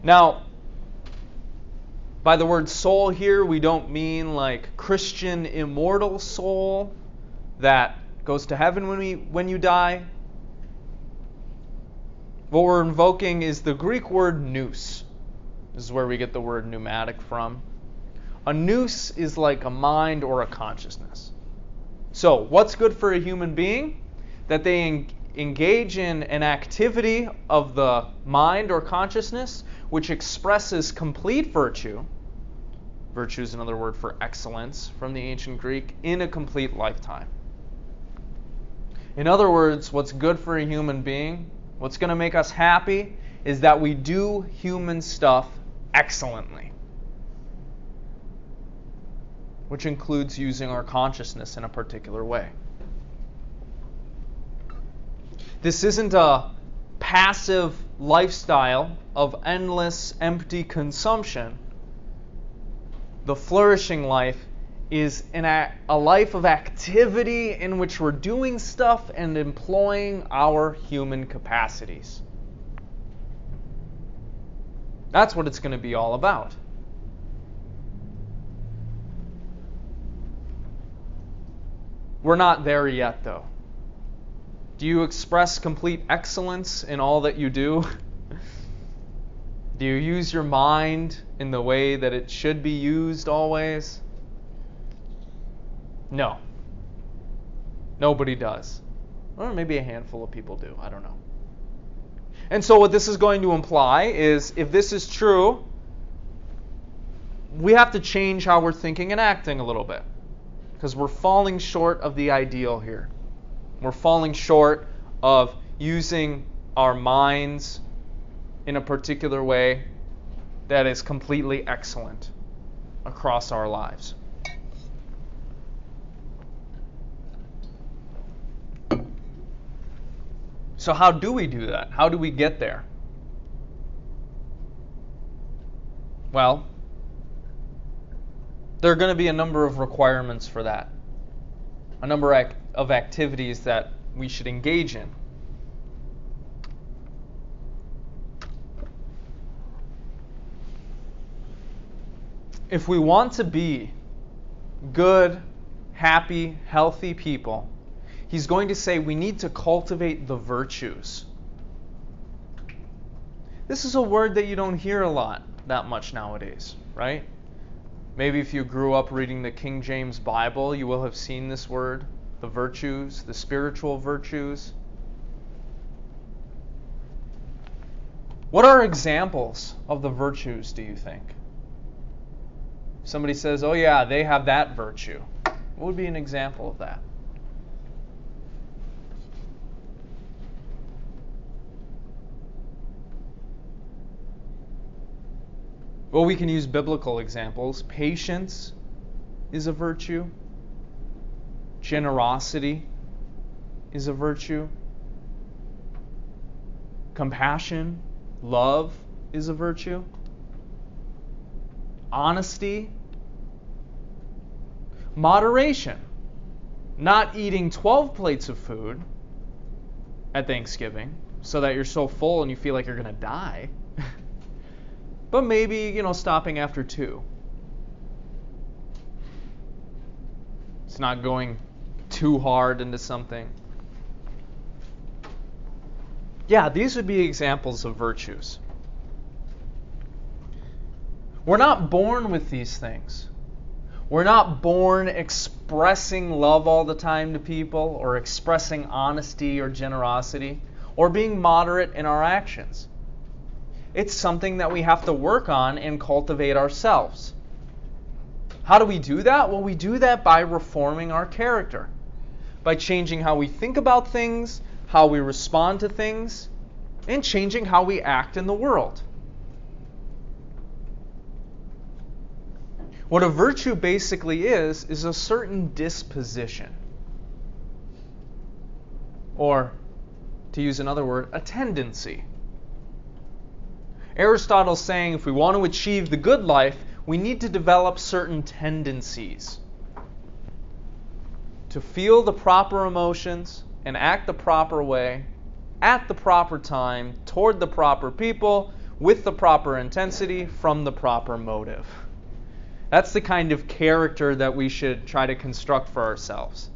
Now, by the word soul here, we don't mean like Christian immortal soul that goes to heaven when you die. What we're invoking is the Greek word nous. This is where we get the word pneumatic from. A nous is like a mind or a consciousness. So, what's good for a human being? That they engage in an activity of the mind or consciousness which expresses complete virtue. Virtue is another word for excellence from the ancient Greek, in a complete lifetime. In other words, what's good for a human being, what's going to make us happy, is that we do human stuff excellently, which includes using our consciousness in a particular way. This isn't a passive lifestyle of endless, empty consumption. The flourishing life is a life of activity in which we're doing stuff and employing our human capacities. That's what it's going to be all about. We're not there yet, though. Do you express complete excellence in all that you do? Do you use your mind in the way that it should be used always? No. Nobody does. Or maybe a handful of people do. I don't know. And so what this is going to imply is, if this is true, we have to change how we're thinking and acting a little bit. Because we're falling short of the ideal here. We're falling short of using our minds in a particular way that is completely excellent across our lives. So how do we do that? How do we get there? Well, there are going to be a number of requirements for that. A number of activities that we should engage in. If we want to be good, happy, healthy people, he's going to say we need to cultivate the virtues. This is a word that you don't hear that much nowadays, right? Maybe if you grew up reading the King James Bible, you will have seen this word, the virtues, the spiritual virtues. What are examples of the virtues, do you think? Somebody says, oh yeah, they have that virtue. What would be an example of that? Well, we can use biblical examples. Patience is a virtue. Generosity is a virtue. Compassion, love is a virtue. Honesty. Moderation. Not eating 12 plates of food at Thanksgiving so that you're so full and you feel like you're going to die. but maybe, stopping after 2. It's not going too hard into something. Yeah, these would be examples of virtues. We're not born with these things. We're not born expressing love all the time to people, or expressing honesty or generosity, or being moderate in our actions. It's something that we have to work on and cultivate ourselves. How do we do that? Well, we do that by reforming our character, by changing how we think about things, how we respond to things, and changing how we act in the world. What a virtue basically is a certain disposition. Or, to use another word, a tendency. Aristotle's saying if we want to achieve the good life, we need to develop certain tendencies. To feel the proper emotions and act the proper way, at the proper time, toward the proper people, with the proper intensity, from the proper motive. That's the kind of character that we should try to construct for ourselves.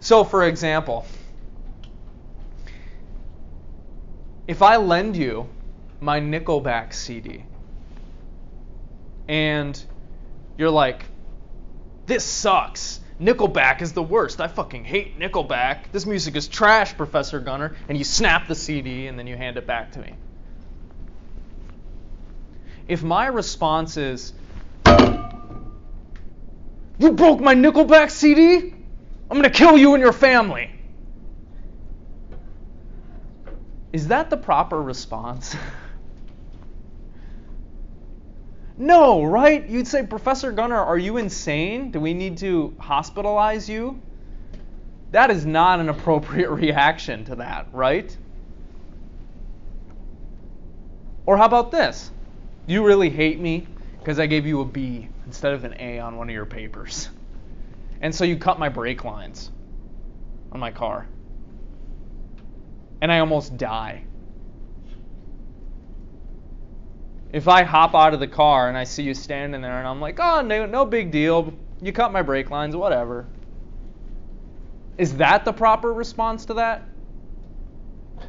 So, for example, if I lend you my Nickelback CD, and you're like, this sucks. Nickelback is the worst. I fucking hate Nickelback. This music is trash, Professor Gunner. And you snap the CD and then you hand it back to me. If my response is, you broke my Nickelback CD? I'm going to kill you and your family. Is that the proper response? No, right? You'd say, Professor Gunner, are you insane? Do we need to hospitalize you? That is not an appropriate reaction to that, right? Or how about this? You really hate me because I gave you a B instead of an A on one of your papers. And so you cut my brake lines on my car. And I almost die. If I hop out of the car and I see you standing there and I'm like, oh, no big deal. You cut my brake lines, whatever. Is that the proper response to that?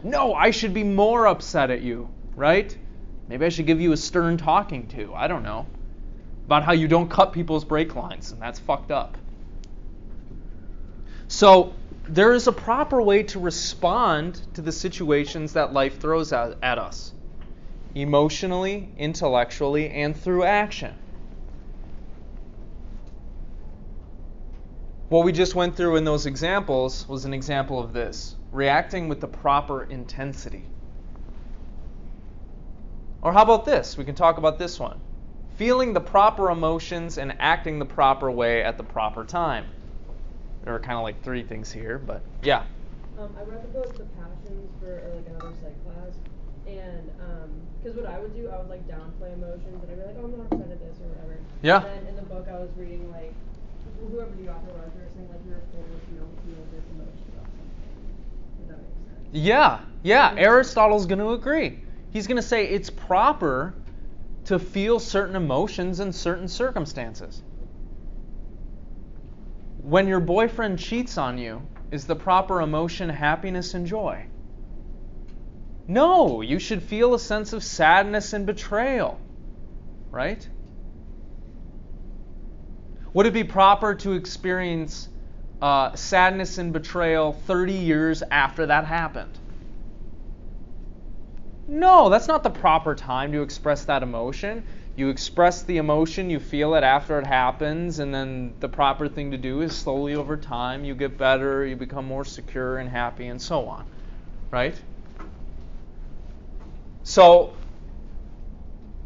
No, I should be more upset at you, right? Maybe I should give you a stern talking to, I don't know, about how you don't cut people's brake lines, and that's fucked up. So there is a proper way to respond to the situations that life throws at us, emotionally, intellectually, and through action. What we just went through in those examples was an example of this, reacting with the proper intensity. Or how about this? We can talk about this one. Feeling the proper emotions and acting the proper way at the proper time. There are kind of like 3 things here, but yeah. I read the book The Passions for another psych class, and because what I would do, I would like downplay emotions, and I'd be like, oh, I'm not upset at this or whatever. Yeah. And then in the book, I was reading like whoever the author was, they were saying like you're forced to feel this emotion about something. If that makes sense. Yeah. Aristotle's going to agree. He's going to say it's proper to feel certain emotions in certain circumstances. When your boyfriend cheats on you, is the proper emotion happiness and joy? No, you should feel a sense of sadness and betrayal, right? Would it be proper to experience sadness and betrayal 30 years after that happened? No, that's not the proper time to express that emotion. You express the emotion, you feel it after it happens, and then the proper thing to do is slowly over time, you get better, you become more secure and happy, and so on, right? So,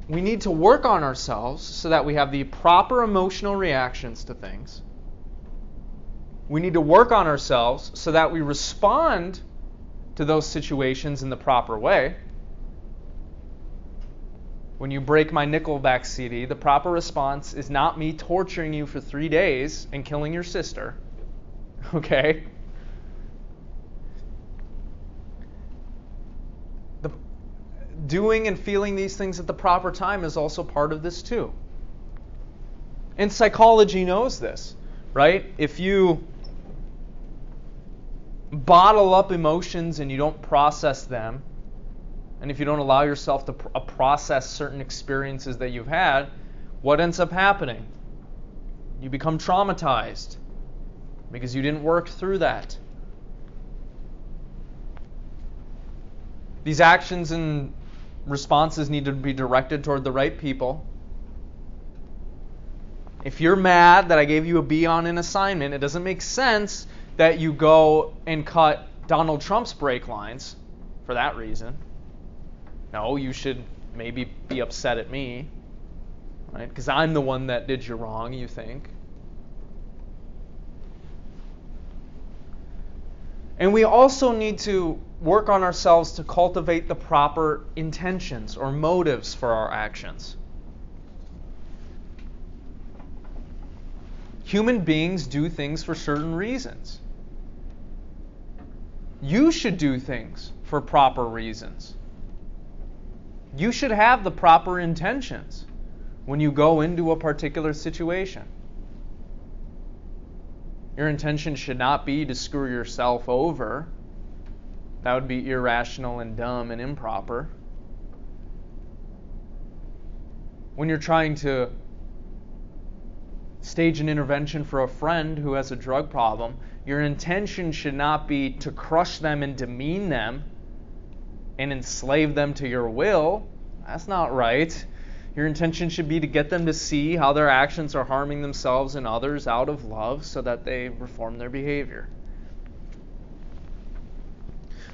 we need to work on ourselves so that we have the proper emotional reactions to things. We need to work on ourselves so that we respond to those situations in the proper way. When you break my Nickelback CD, the proper response is not me torturing you for 3 days and killing your sister. Okay? doing and feeling these things at the proper time is also part of this too. And psychology knows this, right? If you bottle up emotions and you don't process them, and if you don't allow yourself to process certain experiences that you've had, what ends up happening? You become traumatized because you didn't work through that. These actions and responses need to be directed toward the right people. If you're mad that I gave you a B on an assignment, it doesn't make sense that you go and cut Donald Trump's brake lines for that reason. No, you should maybe be upset at me, right? Because I'm the one that did you wrong, you think. And we also need to work on ourselves to cultivate the proper intentions or motives for our actions. Human beings do things for certain reasons. You should do things for proper reasons. You should have the proper intentions when you go into a particular situation. Your intention should not be to screw yourself over. That would be irrational and dumb and improper. When you're trying to stage an intervention for a friend who has a drug problem, your intention should not be to crush them and demean them and enslave them to your will. That's not right. Your intention should be to get them to see how their actions are harming themselves and others out of love so that they reform their behavior.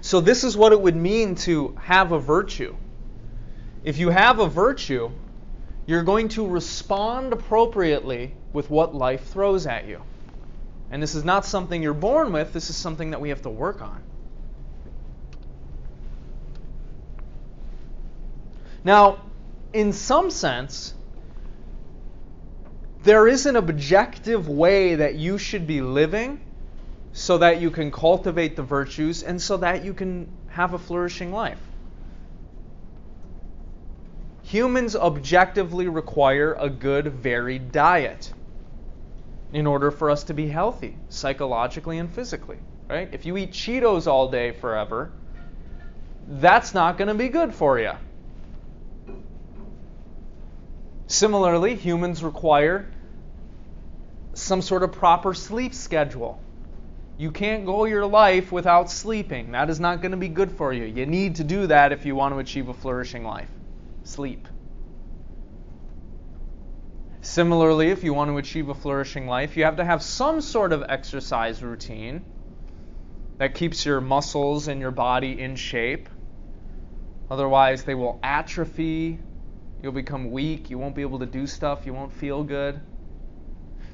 So this is what it would mean to have a virtue. If you have a virtue, you're going to respond appropriately with what life throws at you. And this is not something you're born with, this is something that we have to work on. Now, in some sense, there is an objective way that you should be living so that you can cultivate the virtues and so that you can have a flourishing life. Humans objectively require a good, varied diet in order for us to be healthy, psychologically and physically. Right? If you eat Cheetos all day forever, that's not going to be good for you. Similarly, humans require some sort of proper sleep schedule. You can't go your life without sleeping. That is not going to be good for you. You need to do that if you want to achieve a flourishing life. Sleep. Similarly, if you want to achieve a flourishing life, you have to have some sort of exercise routine that keeps your muscles and your body in shape. Otherwise, they will atrophy. You'll become weak. You won't be able to do stuff. You won't feel good.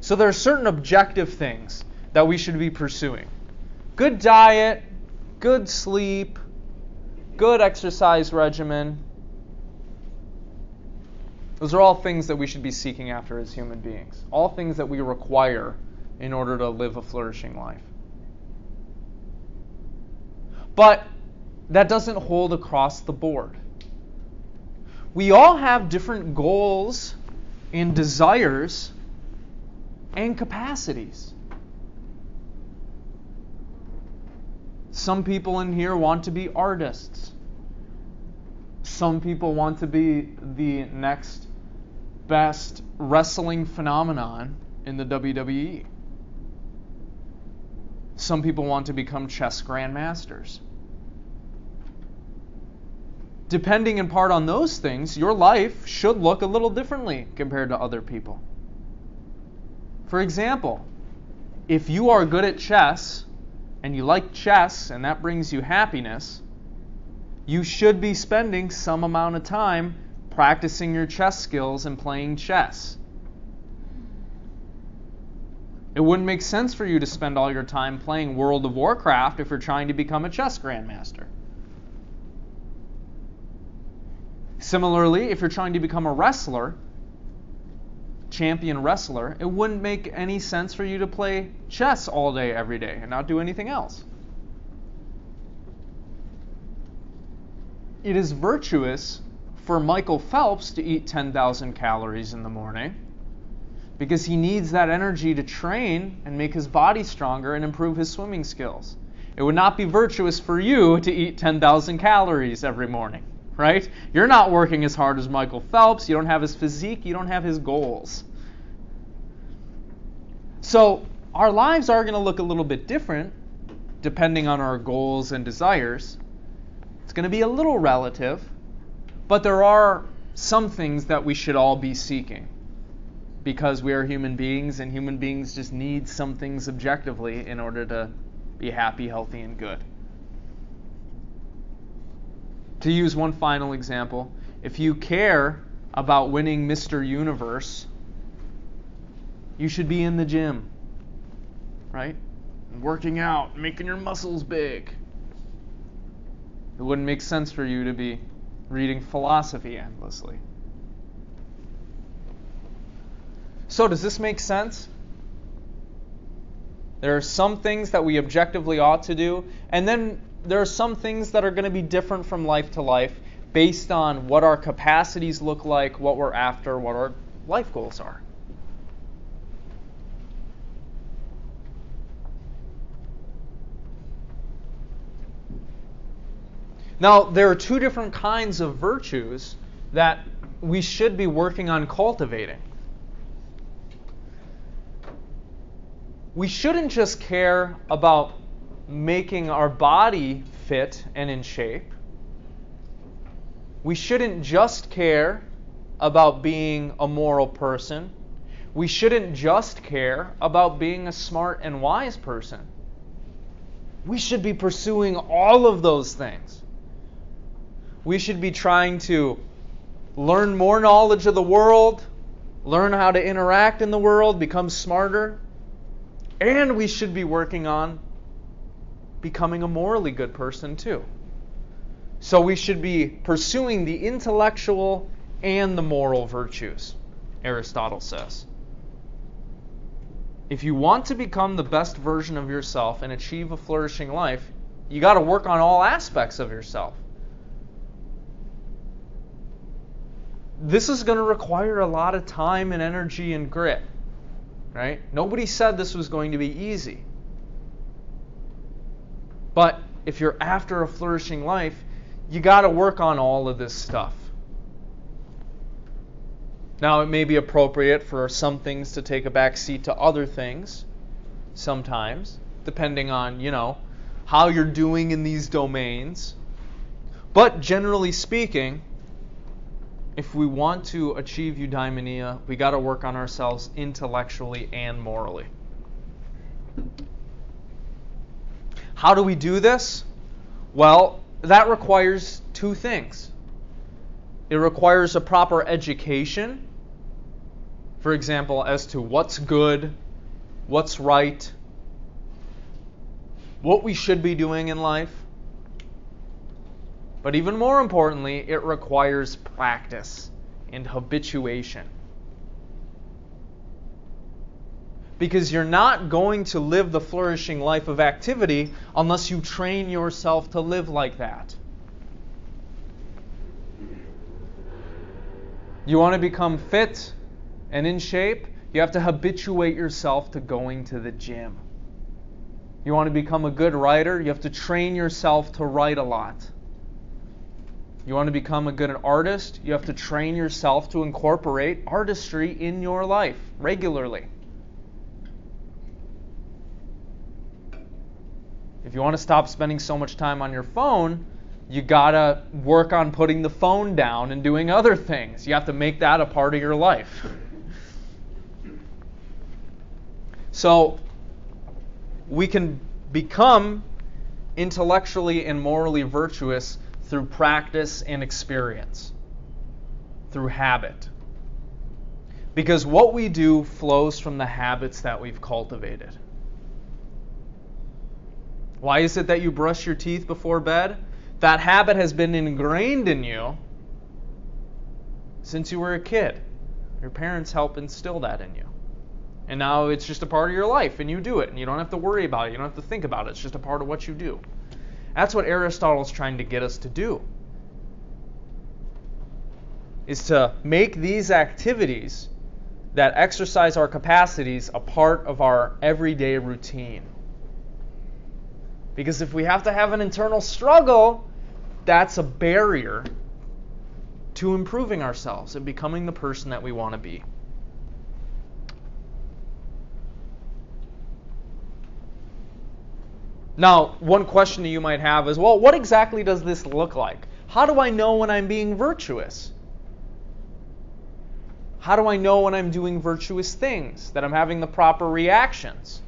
So there are certain objective things that we should be pursuing. Good diet, good sleep, good exercise regimen. Those are all things that we should be seeking after as human beings. All things that we require in order to live a flourishing life. But that doesn't hold across the board. We all have different goals and desires and capacities. Some people in here want to be artists. Some people want to be the next best wrestling phenomenon in the WWE. Some people want to become chess grandmasters. Depending in part on those things, your life should look a little differently compared to other people. For example, if you are good at chess and you like chess and that brings you happiness, you should be spending some amount of time practicing your chess skills and playing chess. It wouldn't make sense for you to spend all your time playing World of Warcraft if you're trying to become a chess grandmaster. Similarly, if you're trying to become a wrestler, champion wrestler, it wouldn't make any sense for you to play chess all day, every day, and not do anything else. it is virtuous for Michael Phelps to eat 10,000 calories in the morning because he needs that energy to train and make his body stronger and improve his swimming skills. It would not be virtuous for you to eat 10,000 calories every morning, right? You're not working as hard as Michael Phelps. You don't have his physique. You don't have his goals. So our lives are going to look a little bit different depending on our goals and desires. It's going to be a little relative, but there are some things that we should all be seeking because we are human beings, and human beings just need some things objectively in order to be happy, healthy, and good. To use one final example, if you care about winning Mr. Universe, you should be in the gym, right? And working out, making your muscles big. It wouldn't make sense for you to be reading philosophy endlessly. So does this make sense? There are some things that we objectively ought to do, and then there are some things that are going to be different from life to life based on what our capacities look like, what we're after, what our life goals are. Now, there are two different kinds of virtues that we should be working on cultivating. We shouldn't just care about making our body fit and in shape. We shouldn't just care about being a moral person. We shouldn't just care about being a smart and wise person. We should be pursuing all of those things. We should be trying to learn more knowledge of the world, learn how to interact in the world, become smarter, and we should be working on becoming a morally good person too. So we should be pursuing the intellectual and the moral virtues, Aristotle says. If you want to become the best version of yourself and achieve a flourishing life, you got to work on all aspects of yourself. This is going to require a lot of time and energy and grit, right? Nobody said this was going to be easy. But if you're after a flourishing life, you got to work on all of this stuff. Now, it may be appropriate for some things to take a back seat to other things sometimes, depending on, how you're doing in these domains. But generally speaking, if we want to achieve eudaimonia, we got to work on ourselves intellectually and morally. How do we do this? Well, that requires two things. It requires a proper education, for example, as to what's good, what's right, what we should be doing in life. But even more importantly, it requires practice and habituation. Because you're not going to live the flourishing life of activity unless you train yourself to live like that. You want to become fit and in shape, you have to habituate yourself to going to the gym. You want to become a good writer, you have to train yourself to write a lot. You want to become a good artist, you have to train yourself to incorporate artistry in your life regularly. If you want to stop spending so much time on your phone, you gotta work on putting the phone down and doing other things. You have to make that a part of your life. So we can become intellectually and morally virtuous through practice and experience, through habit. Because what we do flows from the habits that we've cultivated. Why is it that you brush your teeth before bed? That habit has been ingrained in you since you were a kid. Your parents help instill that in you. And now it's just a part of your life, and you do it, and you don't have to worry about it. You don't have to think about it. It's just a part of what you do. That's what Aristotle's trying to get us to do. is to make these activities that exercise our capacities a part of our everyday routine. Because if we have to have an internal struggle, that's a barrier to improving ourselves and becoming the person that we want to be. Now, one question that you might have is, well, what exactly does this look like? How do I know when I'm being virtuous? How do I know when I'm doing virtuous things, that I'm having the proper reactions?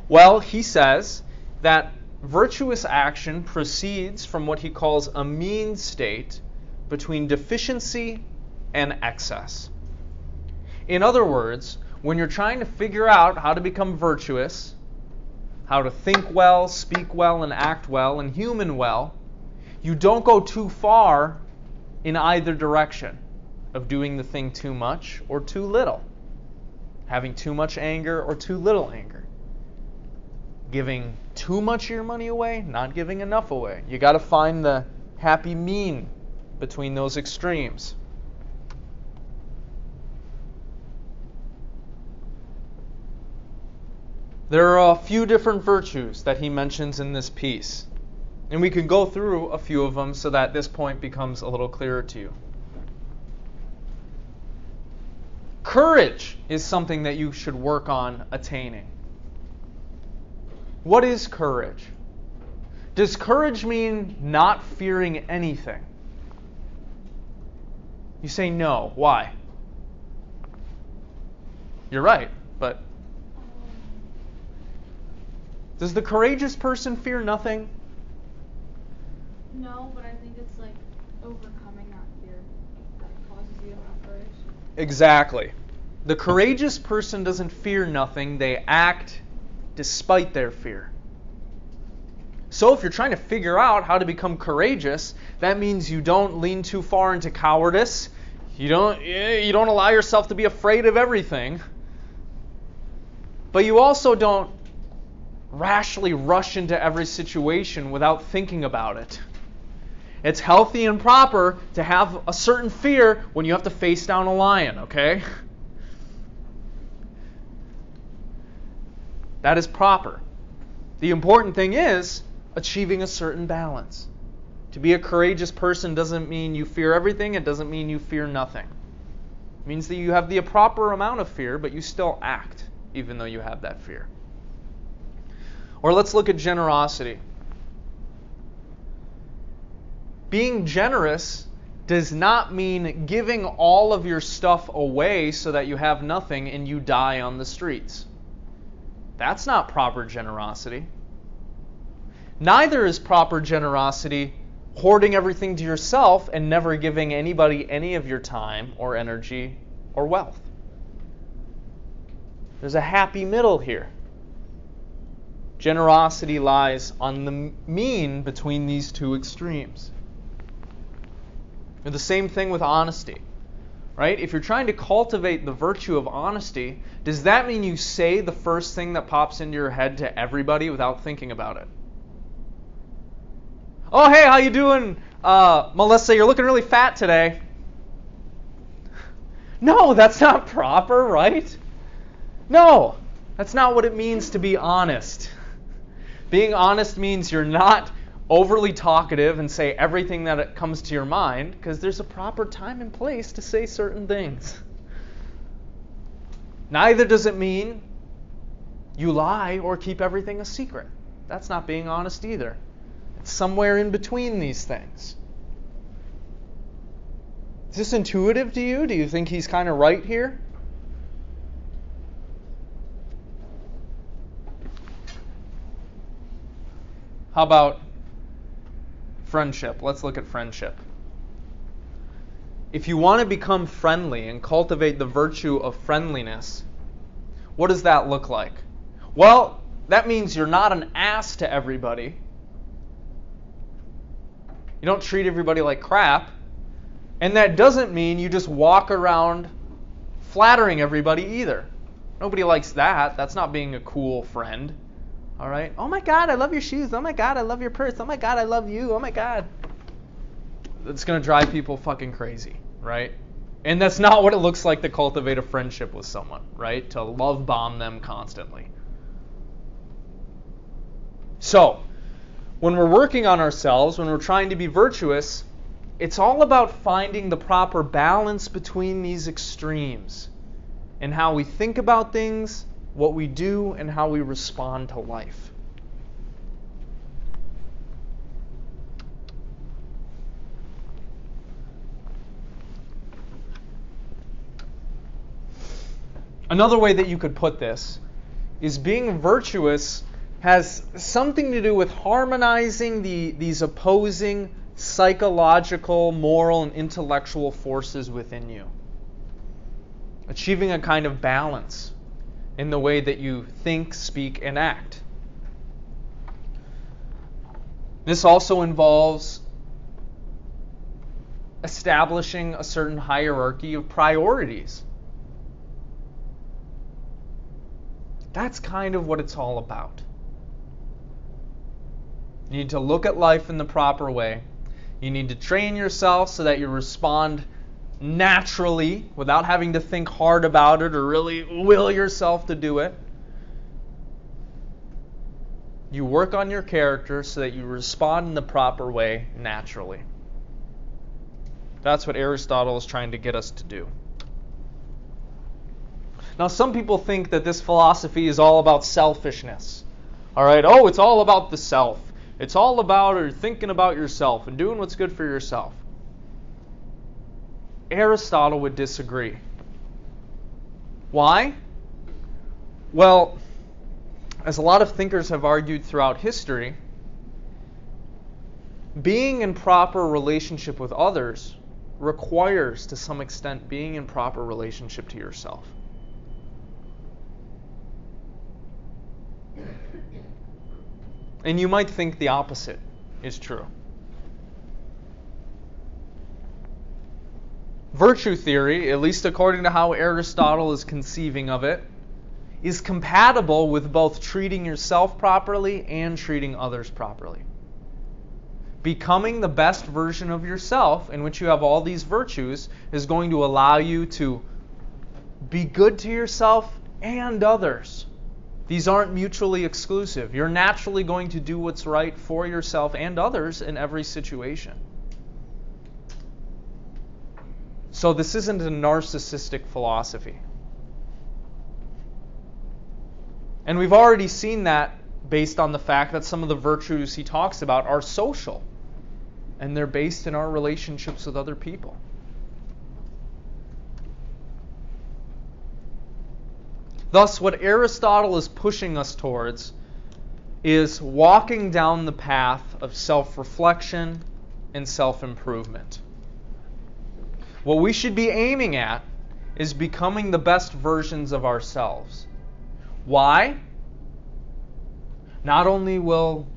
Well, he says that virtuous action proceeds from what he calls a mean state between deficiency and excess. In other words, when you're trying to figure out how to become virtuous, how to think well, speak well, and act well, and human well, you don't go too far in either direction of doing the thing too much or too little, having too much anger or too little anger, giving too much of your money away, not giving enough away. You got to find the happy mean between those extremes. There are a few different virtues that he mentions in this piece, and we can go through a few of them so that this point becomes a little clearer to you. Courage is something that you should work on attaining. What is courage? Does courage mean not fearing anything? You say no. Why? You're right, but does the courageous person fear nothing? No, but I think it's like overcoming that fear that causes you to have courage. Exactly. The courageous person doesn't fear nothing. They act despite their fear. So if you're trying to figure out how to become courageous, that means you don't lean too far into cowardice. You don't allow yourself to be afraid of everything. But you also don't rashly rush into every situation without thinking about it. It's healthy and proper to have a certain fear when you have to face down a lion, okay? That is proper. The important thing is achieving a certain balance. To be a courageous person doesn't mean you fear everything. It doesn't mean you fear nothing. It means that you have the proper amount of fear, but you still act even though you have that fear. Or let's look at generosity. Being generous does not mean giving all of your stuff away so that you have nothing and you die on the streets. That's not proper generosity. Neither is proper generosity hoarding everything to yourself and never giving anybody any of your time or energy or wealth. There's a happy middle here. Generosity lies on the mean between these two extremes. And the same thing with honesty. Right? If you're trying to cultivate the virtue of honesty, does that mean you say the first thing that pops into your head to everybody without thinking about it? Oh, hey, how you doing? Melissa, you're looking really fat today. No, that's not proper, right? No, that's not what it means to be honest. Being honest means you're not overly talkative and say everything that comes to your mind, because there's a proper time and place to say certain things. Neither does it mean you lie or keep everything a secret. That's not being honest either. It's somewhere in between these things. Is this intuitive to you? Do you think he's kind of right here? How about friendship? Let's look at friendship. If you want to become friendly and cultivate the virtue of friendliness, what does that look like? Well, that means you're not an ass to everybody. You don't treat everybody like crap. And that doesn't mean you just walk around flattering everybody either. Nobody likes that. That's not being a cool friend. All right? Oh my God, I love your shoes. Oh my God, I love your purse. Oh my God, I love you. Oh my God. It's going to drive people fucking crazy, right? And that's not what it looks like to cultivate a friendship with someone, right? To love bomb them constantly. So, when we're working on ourselves, when we're trying to be virtuous, it's all about finding the proper balance between these extremes and how we think about things, what we do, and how we respond to life. Another way that you could put this is being virtuous has something to do with harmonizing these opposing psychological, moral, and intellectual forces within you. Achieving a kind of balance in the way that you think, speak, and act. This also involves establishing a certain hierarchy of priorities. That's kind of what it's all about. You need to look at life in the proper way. You need to train yourself so that you respond naturally without having to think hard about it or really will yourself to do it. You work on your character so that you respond in the proper way naturally. That's what Aristotle is trying to get us to do. Now, some people think that this philosophy is all about selfishness. All right, it's all about the self. It's all about thinking about yourself and doing what's good for yourself. Aristotle would disagree. Why? Well, as a lot of thinkers have argued throughout history, being in proper relationship with others requires, to some extent, being in proper relationship to yourself. And you might think the opposite is true. Virtue theory, at least according to how Aristotle is conceiving of it, is compatible with both treating yourself properly and treating others properly. Becoming the best version of yourself, in which you have all these virtues, is going to allow you to be good to yourself and others. These aren't mutually exclusive. You're naturally going to do what's right for yourself and others in every situation. So this isn't a narcissistic philosophy. And we've already seen that based on the fact that some of the virtues he talks about are social. And they're based in our relationships with other people. Thus, what Aristotle is pushing us towards is walking down the path of self-reflection and self-improvement. What we should be aiming at is becoming the best versions of ourselves. Why? Not only will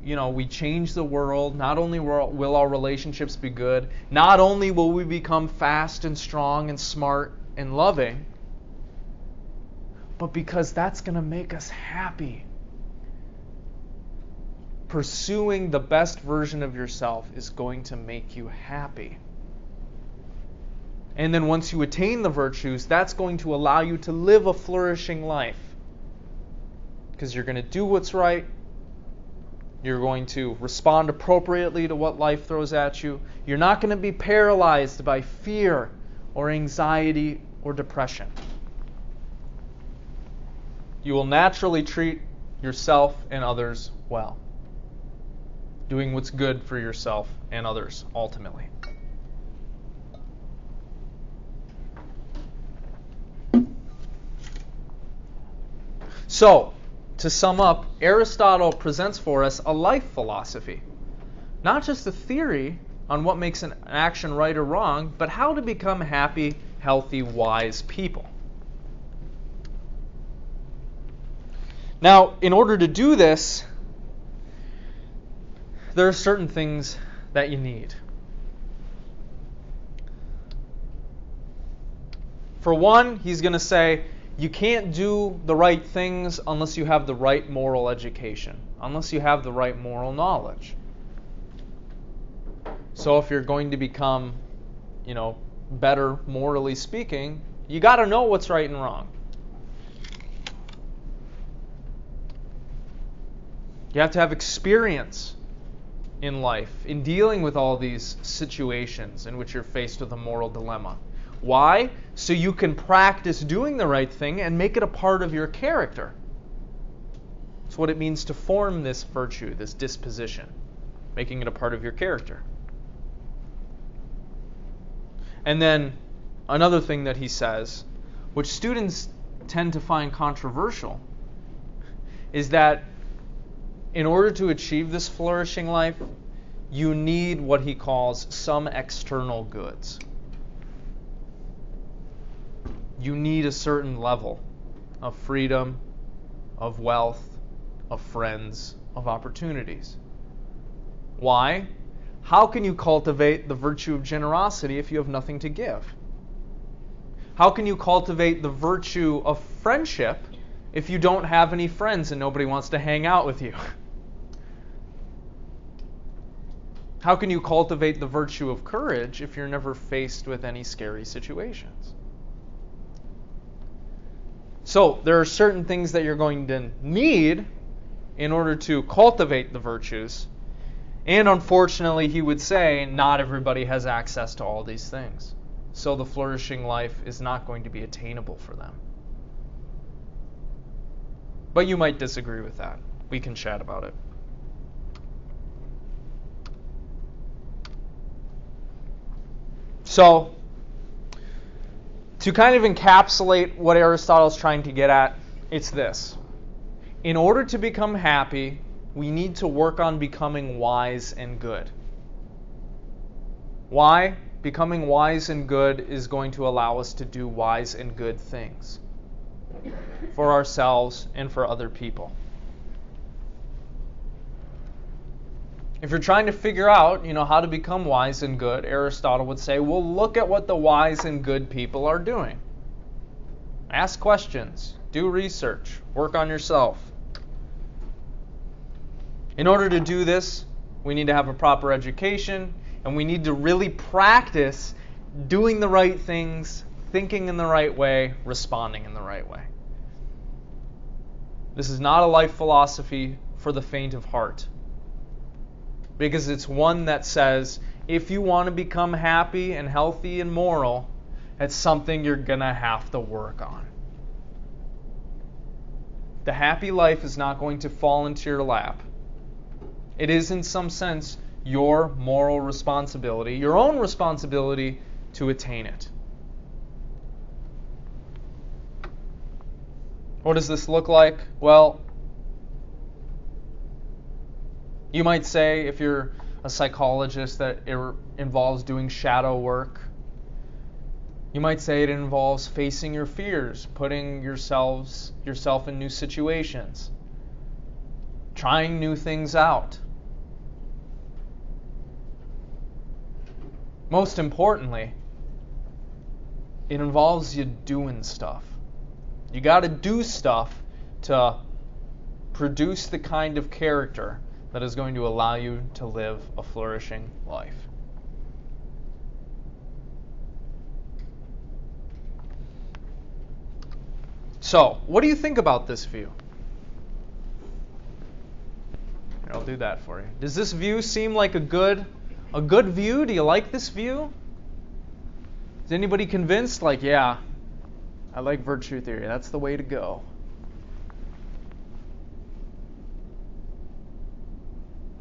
we change the world, not only will our relationships be good, not only will we become fast and strong and smart and loving, but because that's going to make us happy. Pursuing the best version of yourself is going to make you happy. And then once you attain the virtues, that's going to allow you to live a flourishing life. Because you're going to do what's right. You're going to respond appropriately to what life throws at you. You're not going to be paralyzed by fear or anxiety or depression. You will naturally treat yourself and others well, doing what's good for yourself and others ultimately. So, to sum up, Aristotle presents for us a life philosophy. Not just a theory on what makes an action right or wrong, but how to become happy, healthy, wise people. Now, in order to do this, there are certain things that you need. For one, he's going to say, you can't do the right things unless you have the right moral education, unless you have the right moral knowledge. So if you're going to become, better morally speaking, you got to know what's right and wrong. You have to have experience in life in dealing with all these situations in which you're faced with a moral dilemma. Why? So you can practice doing the right thing and make it a part of your character. It's what it means to form this virtue, this disposition, making it a part of your character. And then another thing that he says, which students tend to find controversial, is that in order to achieve this flourishing life, you need what he calls some external goods. You need a certain level of freedom, of wealth, of friends, of opportunities. Why? How can you cultivate the virtue of generosity if you have nothing to give? How can you cultivate the virtue of friendship if you don't have any friends and nobody wants to hang out with you? How can you cultivate the virtue of courage if you're never faced with any scary situations? So, there are certain things that you're going to need in order to cultivate the virtues. And unfortunately, he would say, not everybody has access to all these things. So the flourishing life is not going to be attainable for them. But you might disagree with that. We can chat about it. So, to kind of encapsulate what Aristotle's trying to get at, it's this. In order to become happy, we need to work on becoming wise and good. Why? Becoming wise and good is going to allow us to do wise and good things for ourselves and for other people. If you're trying to figure out, how to become wise and good, Aristotle would say, well, look at what the wise and good people are doing. Ask questions, do research, work on yourself. In order to do this, we need to have a proper education, and we need to really practice doing the right things, thinking in the right way, responding in the right way. This is not a life philosophy for the faint of heart, because it's one that says, if you want to become happy and healthy and moral, it's something you're going to have to work on. The happy life is not going to fall into your lap. It is, in some sense, your moral responsibility, your own responsibility to attain it. What does this look like? Well, you might say, if you're a psychologist, that it involves doing shadow work. You might say it involves facing your fears, putting yourself in new situations, trying new things out. Most importantly, it involves you doing stuff. You got to do stuff to produce the kind of character that is going to allow you to live a flourishing life. So, what do you think about this view? Here, I'll do that for you. Does this view seem like a good view? Do you like this view? Is anybody convinced? Like, yeah, I like virtue theory. That's the way to go.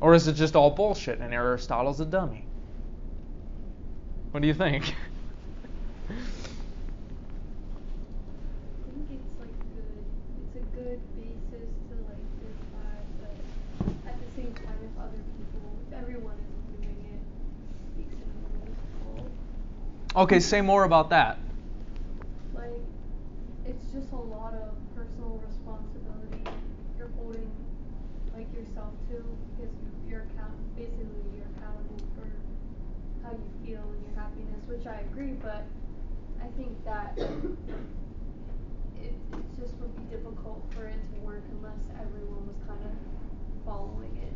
Or is it just all bullshit and Aristotle's a dummy? What do you think? I think it's a good basis to live by, but at the same time, if everyone is doing it, makes it a little difficult. Okay, say more about that. Like, it's just a lot of personal responsibility you're holding, yourself to, because you're accountable for how you feel and your happiness, which I agree, but I think that it just would be difficult for it to work unless everyone was kind of following it.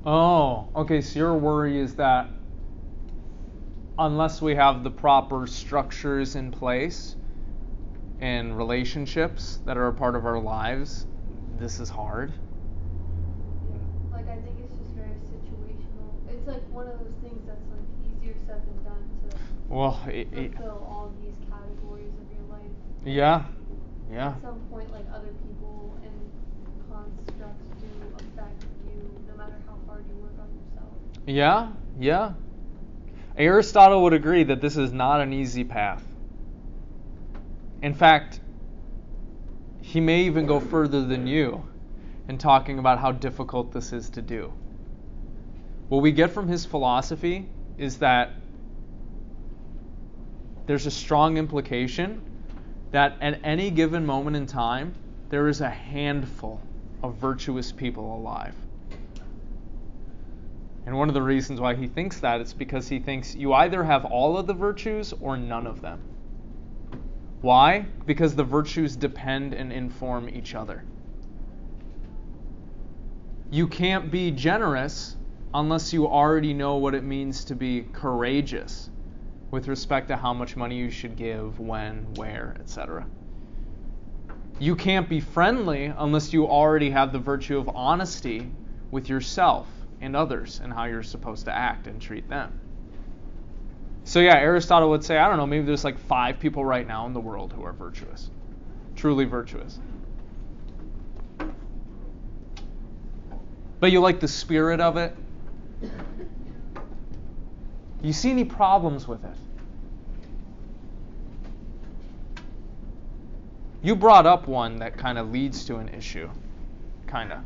Oh, okay, so your worry is that unless we have the proper structures in place and relationships that are a part of our lives, this is hard. Yeah. Like, I think it's just very situational. It's like one of those things that's like easier said than done to fulfill all these categories of your life. Yeah. At some point, like, other people and constructs do affect you no matter how hard you work on yourself. Yeah. Aristotle would agree that this is not an easy path. In fact, he may even go further than you in talking about how difficult this is to do. What we get from his philosophy is that there's a strong implication that at any given moment in time, there is a handful of virtuous people alive. And one of the reasons why he thinks that is because he thinks you either have all of the virtues or none of them. Why? Because the virtues depend and inform each other. You can't be generous unless you already know what it means to be courageous with respect to how much money you should give, when, where, etc. You can't be friendly unless you already have the virtue of honesty with yourself and others and how you're supposed to act and treat them. So yeah, Aristotle would say, I don't know, maybe there's like 5 people right now in the world who are virtuous. Truly virtuous. But you like the spirit of it? You see any problems with it? You brought up one that kind of leads to an issue. Kind of.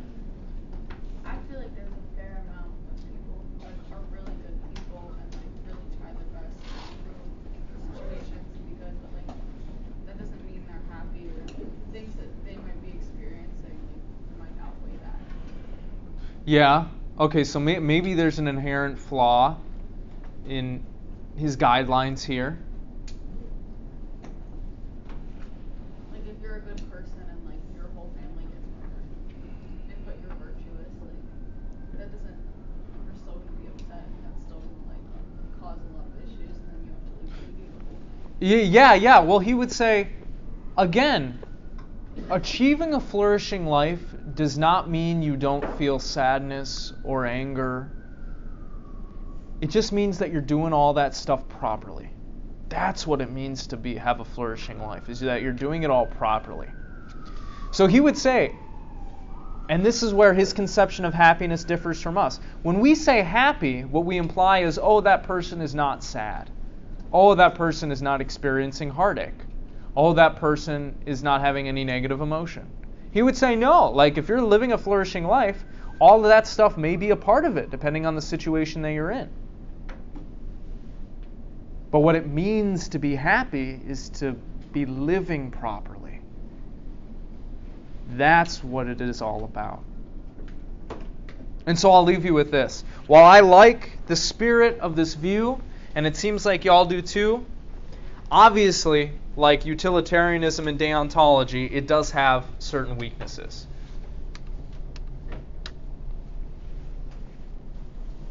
I feel like there's a fair amount of people who are really good people and like really try their best to improve the situations and be good, but like that doesn't mean they're happy, or things that they might be experiencing might outweigh that. Yeah. Okay, so maybe there's an inherent flaw in his guidelines here. Like if you're a good person and like your whole family gets murdered, but you're virtuous, like that doesn't, you're still gonna be upset, and that's still gonna like cause a lot of issues, and then you have to leave the people. Yeah. Well, he would say, again, achieving a flourishing life does not mean you don't feel sadness or anger. It just means that you're doing all that stuff properly. That's what it means to have a flourishing life, is that you're doing it all properly. So he would say, and this is where his conception of happiness differs from us. When we say happy, what we imply is, oh, that person is not sad. Oh, that person is not experiencing heartache. Oh, that person is not having any negative emotion. He would say no. Like, if you're living a flourishing life, all of that stuff may be a part of it, depending on the situation that you're in. But what it means to be happy is to be living properly. That's what it is all about. And so I'll leave you with this. While I like the spirit of this view, and it seems like y'all do too, obviously, like utilitarianism and deontology, it does have certain weaknesses.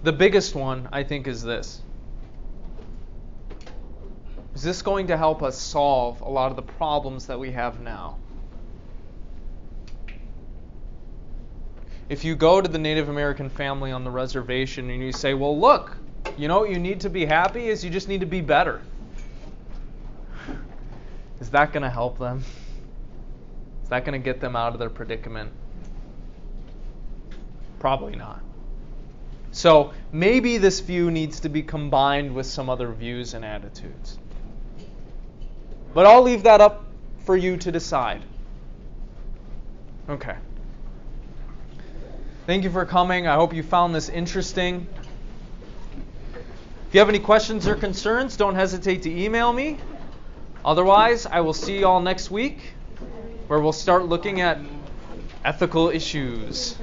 The biggest one, I think, is this. Is this going to help us solve a lot of the problems that we have now? If you go to the Native American family on the reservation and you say, well, look, you know what you need to be happy is you just need to be better. Is that going to help them? Is that going to get them out of their predicament? Probably not. So maybe this view needs to be combined with some other views and attitudes. But I'll leave that up for you to decide. Okay. Thank you for coming. I hope you found this interesting. If you have any questions or concerns, don't hesitate to email me. Otherwise, I will see you all next week, where we'll start looking at ethical issues.